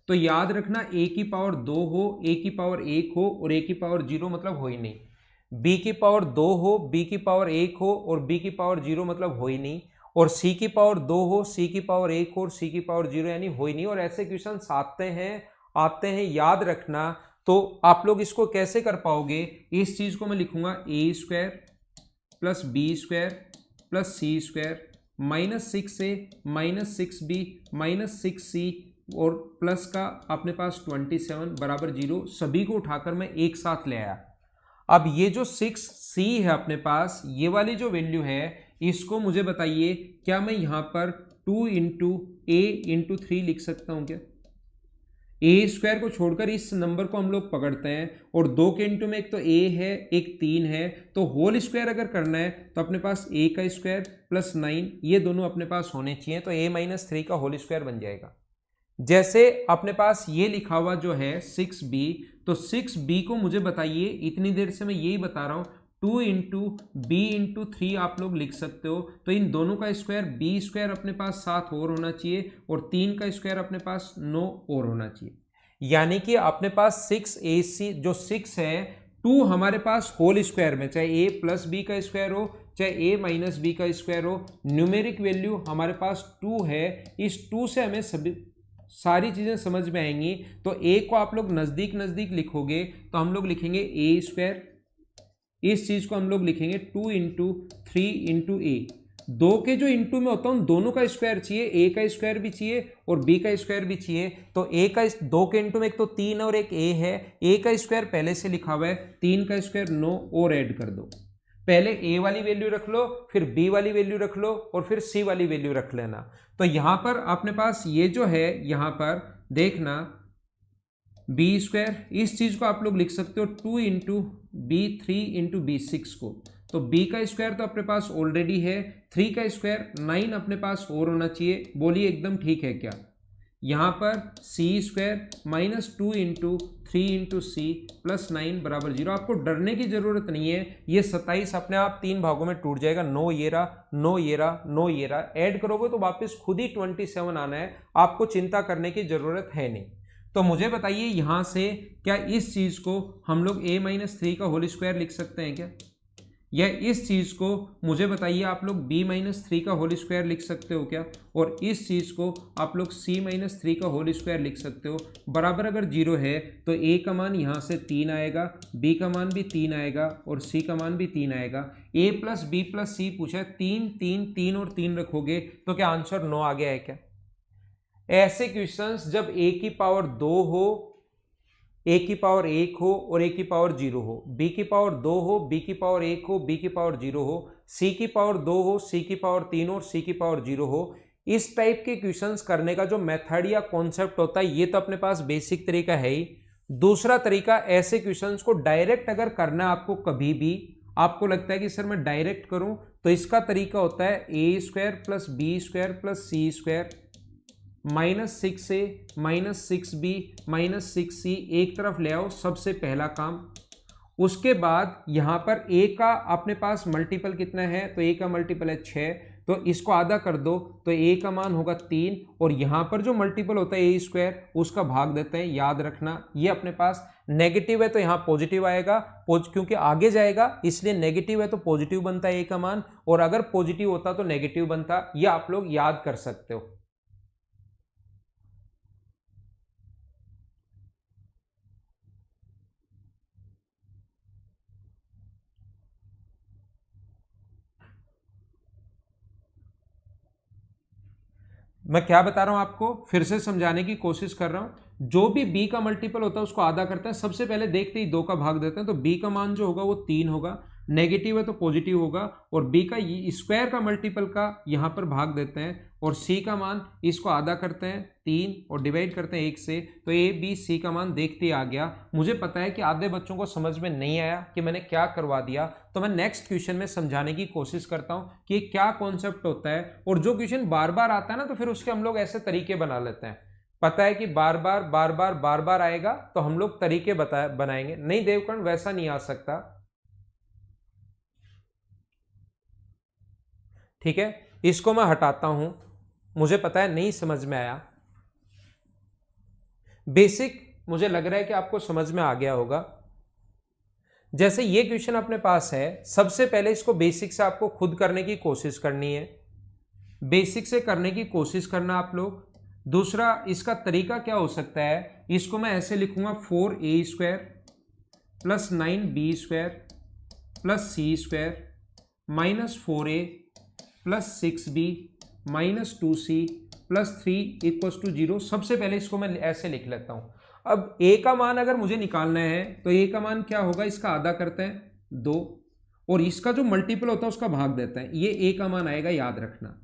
तो याद रखना a की पावर 2 हो, a की पावर 1 हो और a की पावर 0 मतलब हो ही नहीं। b की पावर 2 हो, b की पावर 1 हो और b की पावर 0 मतलब हो ही नहीं। और c की पावर 2 हो, c की पावर 1 हो और c की पावर 0 यानी हो ही नहीं। और ऐसे क्वेश्चन आते हैं, याद रखना। तो आप लोग इसको कैसे कर पाओगे? इस चीज को मैं लिखूंगा a² plus b² plus c² -6a -6b -6c और प्लस का अपने पास 27 बराबर 0। सभी को उठाकर मैं एक साथ ले आया। अब ये जो 6c है अपने पास, ये वाली जो वैल्यू है, इसको मुझे बताइए क्या मैं यहां पर 2 इंटू a इंटू 3 लिख सकता हूं क्या? a² को छोड़कर इस नंबर को हम लोग पकड़ते हैं और 2 के इंटू में एक तो a है, एक 3 है, तो होल स्क्वायर अगर करना है तो अपने पास a का स्क्वायर प्लस 9 ये दोनों अपने पास होने चाहिए, तो a-3 का होल स्क्वायर बन जाएगा। जैसे अपने पास ये लिखा हुआ जो है 6b, तो 6b को मुझे बताइए, इतनी देर से मैं यही बता रहा हूं, 2 इंटू बी इंटू 3 आप लोग लिख सकते हो। तो इन दोनों का स्क्वायर b² अपने पास 7 और होना चाहिए और 3 का स्क्वायर अपने पास 9 और होना चाहिए। यानी कि अपने पास 6ac जो 6 है, 2 हमारे पास होल स्क्वायर में, चाहे a प्लस बी का स्क्वायर हो चाहे a माइनस बी का स्क्वायर हो, न्यूमेरिक वैल्यू हमारे पास 2 है। इस 2 से हमें सभी सारी चीजें समझ में आएंगी। तो a को आप लोग नजदीक नजदीक लिखोगे तो हम लोग लिखेंगे a², इस चीज को हम लोग लिखेंगे 2 इंटू 3 इंटू a। 2 के जो इंटू में होता है उन दोनों का स्क्वायर चाहिए, a का स्क्वायर भी चाहिए और b का स्क्वायर भी चाहिए। तो a का 2 के इंटू में एक तो 3 और एक a है, a का स्क्वायर पहले से लिखा हुआ है, 3 का स्क्वायर 9 और ऐड कर दो। पहले a वाली वैल्यू रख लो, फिर b वाली वैल्यू रख लो और फिर c वाली वैल्यू रख लेना। तो यहां पर अपने पास ये जो है, यहां पर देखना b², इस चीज को आप लोग लिख सकते हो 2 इंटू b3 इंटू b6 को। तो b का स्क्वायर तो अपने पास ऑलरेडी है, 3 का स्क्वायर 9 अपने पास और होना चाहिए। बोलिए एकदम ठीक है क्या? यहां पर c² -2 into 3 into C plus 9 बराबर 0। आपको डरने की जरूरत नहीं है, ये 27 अपने आप 3 भागों में टूट जाएगा। 9 ये रहा, 9 ये रहा, 9 ये रहा, ऐड करोगे तो वापस खुद ही 27 आना है, आपको चिंता करने की जरूरत है नहीं। तो मुझे बताइए यहां से क्या इस चीज को हम लोग a-3 का होल स्क्वायर लिख सकते हैं क्या? या इस चीज को मुझे बताइए आप लोग b-3 का होल स्क्वायर लिख सकते हो क्या? और इस चीज को आप लोग c-3 का होल स्क्वायर लिख सकते हो। बराबर अगर 0 है तो a का मान यहां से 3 आएगा, b का मान भी 3 आएगा और c का मान भी 3 आएगा। a प्लस बी प्लस सी पूछा है, 3 3 3 और 3 रखोगे तो क्या आंसर 9 आ गया है क्या? ऐसे क्वेश्चंस जब a की पावर 2 हो, a की पावर 1 हो और a की पावर 0 हो, b की पावर 2 हो, b की पावर 1 हो, b की पावर 0 हो, c की पावर 2 हो, c की पावर 3 हो और c की पावर 0 हो, इस टाइप के क्वेश्चंस करने का जो मेथड या कॉन्सेप्ट होता है, ये तो अपने पास बेसिक तरीका है ही। दूसरा तरीका, ऐसे क्वेश्चंस को डायरेक्ट अगर करना है आपको, कभी भी आपको लगता है कि सर मैं डायरेक्ट करूं, तो इसका तरीका होता है a² plus b² plus c² -6a -6b -6c एक तरफ ले आओ, सबसे पहला काम। उसके बाद यहां पर a का अपने पास मल्टीपल कितना है? तो a का मल्टीपल है 6, तो इसको आधा कर दो तो a का मान होगा 3 और यहां पर जो मल्टीपल होता है a² उसका भाग देते हैं। याद रखना ये अपने पास नेगेटिव है तो यहाँ पॉजिटिव आएगा, क्योंकि आगे जाएगा इसलिए नेगेटिव है तो पॉजिटिव बनता है ए का मान, और अगर पॉजिटिव होता तो नेगेटिव बनता। ये आप लोग याद कर सकते हो। मैं क्या बता रहा हूं आपको, फिर से समझाने की कोशिश कर रहा हूं। जो भी b का मल्टीपल होता है उसको आधा करते हैं। सबसे पहले देखते ही 2 का भाग देते हैं, तो b का मान जो होगा वो 3 होगा, नेगेटिव है तो पॉजिटिव होगा, और b का स्क्वायर का मल्टीपल का यहां पर भाग देते हैं, और c का मान इसको आधा करते हैं 3 और डिवाइड करते हैं 1 से, तो a b c का मान देखते ही आ गया। मुझे पता है कि आधे बच्चों को समझ में नहीं आया कि मैंने क्या करवा दिया, तो मैं नेक्स्ट क्वेश्चन में समझाने की कोशिश करता हूं कि ये क्या कॉन्सेप्ट होता है। और जो क्वेश्चन बार बार आता है ना, तो फिर उसके हम लोग ऐसे तरीके बना लेते हैं। पता है कि बार बार आएगा तो हम लोग तरीके बनाएंगे। नहीं देवकर्ण, वैसा नहीं आ सकता। ठीक है, इसको मैं हटाता हूं, मुझे पता है नहीं समझ में आया। बेसिक मुझे लग रहा है कि आपको समझ में आ गया होगा। जैसे ये क्वेश्चन अपने पास है, सबसे पहले इसको बेसिक से आपको खुद करने की कोशिश करनी है, बेसिक से करने की कोशिश करना आप लोग। दूसरा, इसका तरीका क्या हो सकता है, इसको मैं ऐसे लिखूंगा 4a² plus 9b² plus c² minus 4a plus 6b minus 2c plus 3 equals to 0। सबसे पहले इसको मैं ऐसे लिख लेता हूं। अब a का मान अगर मुझे निकालना है तो a का मान क्या होगा, इसका आधा करते हैं 2, और इसका जो मल्टीपल होता है उसका भाग देता है, ये a का मान आएगा, याद रखना।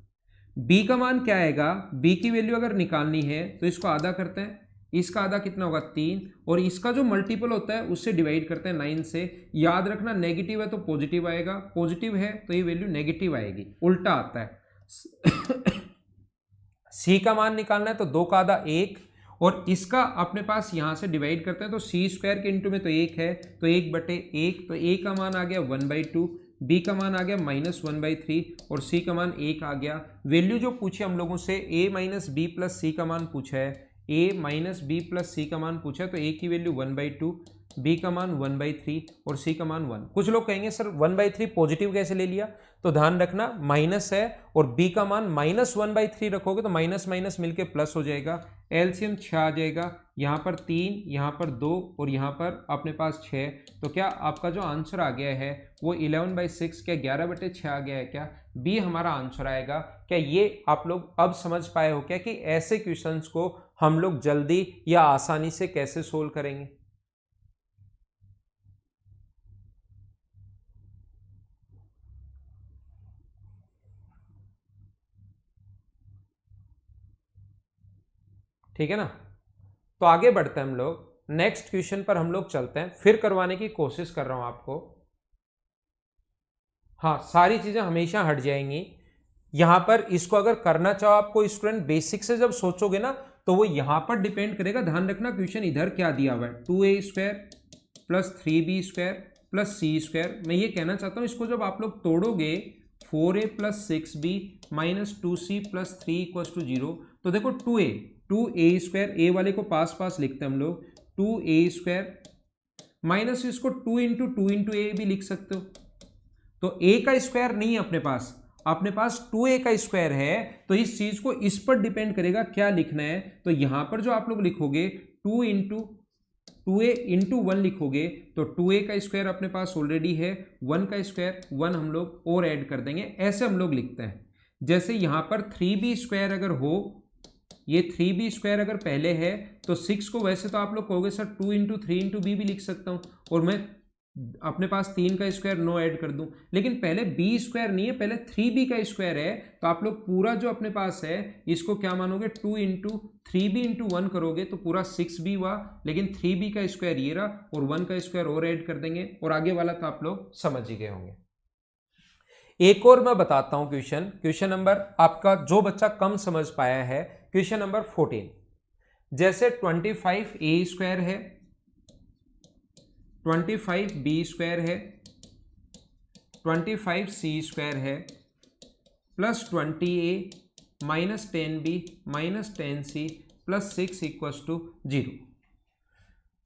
b का मान क्या आएगा, b की वैल्यू अगर निकालनी है तो इसको आधा करते हैं, इसका आधा कितना होगा 3, और इसका जो मल्टीपल होता है उससे डिवाइड करते हैं 9 से। याद रखना नेगेटिव है तो पॉजिटिव आएगा, पॉजिटिव है तो ये वैल्यू नेगेटिव आएगी, उल्टा आता है। c का मान निकालना है तो 2 का आधा 1, और इसका अपने पास यहां से डिवाइड करते हैं तो c² के इंटू में तो 1 है, तो 1/1, तो a का मान आ गया 1/2, b का मान आ गया -1/3, और c का मान 1 आ गया। वैल्यू जो पूछे हम लोगों से a minus b plus c का मान पूछा है, a minus b plus c का मान पूछा है, तो a की वैल्यू 1/2, b का मान 1/3 और c का मान 1। कुछ लोग कहेंगे सर 1/3 पॉजिटिव कैसे ले लिया, तो ध्यान रखना माइनस है, और b का मान -1/3 रखोगे तो माइनस माइनस मिलके प्लस हो जाएगा, एलसीएम 6 आ जाएगा, यहाँ पर 3, यहाँ पर 2 और यहाँ पर अपने पास 6। तो क्या आपका जो आंसर आ गया है वो 11/6, क्या 11/6 आ गया है, क्या बी हमारा आंसर आएगा। क्या ये आप लोग अब समझ पाए हो क्या कि ऐसे क्वेश्चंस को हम लोग जल्दी या आसानी से कैसे सोल्व करेंगे। ठीक है ना, तो आगे बढ़ते हैं हम लोग, नेक्स्ट क्वेश्चन पर हम लोग चलते हैं, फिर करवाने की कोशिश कर रहा हूं आपको। हाँ, सारी चीजें हमेशा हट जाएंगी यहां पर। इसको अगर करना चाहो आपको स्टूडेंट, बेसिक से जब सोचोगे ना तो वो यहां पर डिपेंड करेगा। ध्यान रखना क्वेश्चन इधर क्या दिया हुआ है, 2a² plus 3b² plus c²। मैं ये कहना चाहता हूं, इसको जब आप लोग तोड़ोगे 4a plus 6b minus 2c plus 3 equals to 0, तो देखो 2a² a वाले को पास पास लिखते हैं हम लोग, 2a² माइनस इसको 2 a भी लिख सकते हो। तो a का स्क्वायर नहीं है अपने पास 2a का स्क्वायर है, तो इस चीज को इस पर डिपेंड करेगा क्या लिखना है। तो यहां पर जो आप लोग लिखोगे 2a इंटू 1 लिखोगे, तो 2a का स्क्वायर अपने पास ऑलरेडी है, 1 का स्क्वायर 1 हम लोग और ऐड कर देंगे, ऐसे हम लोग लिखते हैं। जैसे यहां पर 3b² अगर हो, ये 3b² अगर पहले है तो 6 को वैसे तो आप लोग कहोगे सर 2 इंटू 3 इंटू बी भी लिख सकता हूं, और मैं अपने पास 3 का स्क्वायर 9 ऐड कर दूं, लेकिन पहले b² नहीं है, पहले 3b का स्क्वायर है। तो आप लोग पूरा जो अपने पास है इसको क्या मानोगे, 2 इंटू 3b इंटू 1 करोगे तो पूरा 6b हुआ, लेकिन 3b का स्क्वायर ये रहा, और 1 का स्क्वायर और ऐड कर देंगे, और आगे वाला तो आप लोग समझ ही गए होंगे। एक और मैं बताता हूं क्वेश्चन नंबर, आपका जो बच्चा कम समझ पाया है, क्वेश्चन नंबर 14। जैसे 25a² है, 25b² है, 25c² है, plus 20a minus 10b minus 10c plus 6 equals to 0।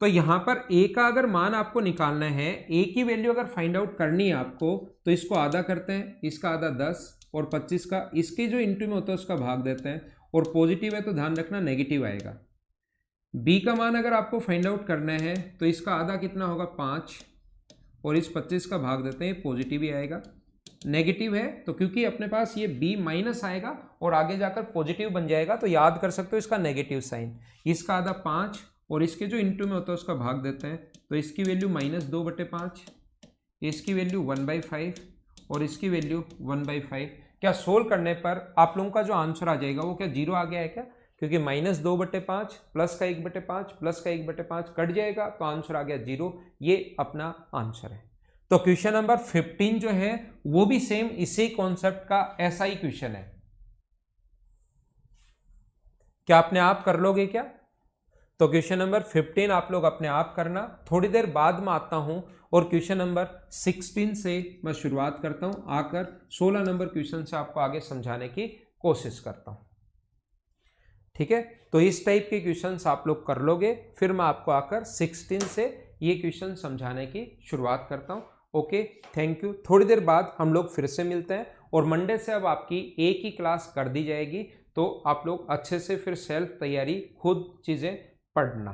तो यहाँ पर a का अगर मान आपको निकालना है, a की वैल्यू अगर फाइंड आउट करनी है आपको, तो इसको आधा करते हैं, इसका आधा 10 और 25 का इसके जो इंटू में होता है उसका भाग देते हैं, और पॉजिटिव है तो ध्यान रखना नेगेटिव आएगा। b का मान अगर आपको फाइंड आउट करना है तो इसका आधा कितना होगा 5 और इस 25 का भाग देते हैं, पॉजिटिव ही आएगा। नेगेटिव है तो क्योंकि अपने पास ये b माइनस आएगा और आगे जाकर पॉजिटिव बन जाएगा, तो याद कर सकते हो इसका नेगेटिव साइन। इसका आधा 5 और इसके जो इंटू में होता है उसका भाग देते हैं, तो इसकी वैल्यू -2/5, इसकी वैल्यू 1/5 और इसकी वैल्यू 1/5। क्या सोल्व करने पर आप लोगों का जो आंसर आ जाएगा वो क्या 0 आ गया है क्या? क्योंकि -2/5 प्लस का 1/5 प्लस का 1/5 कट जाएगा, तो आंसर आ गया 0। ये अपना आंसर है। तो क्वेश्चन नंबर 15 जो है वो भी सेम इसी कॉन्सेप्ट का ऐसा ही क्वेश्चन है। क्या अपने आप कर लोगे क्या? तो क्वेश्चन नंबर 15 आप लोग अपने आप करना। थोड़ी देर बाद में आता हूं और क्वेश्चन नंबर 16 से मैं शुरुआत करता हूं, आकर 16 नंबर क्वेश्चन से आपको आगे समझाने की कोशिश करता हूं। ठीक है, तो इस टाइप के क्वेश्चंस आप लोग कर लोगे, फिर मैं आपको आकर 16 से ये क्वेश्चन समझाने की शुरुआत करता हूं। Okay, thank you. थोड़ी देर बाद हम लोग फिर से मिलते हैं, और मंडे से अब आपकी एक ही क्लास कर दी जाएगी, तो आप लोग अच्छे से फिर सेल्फ तैयारी खुद चीज़ें पढ़ना।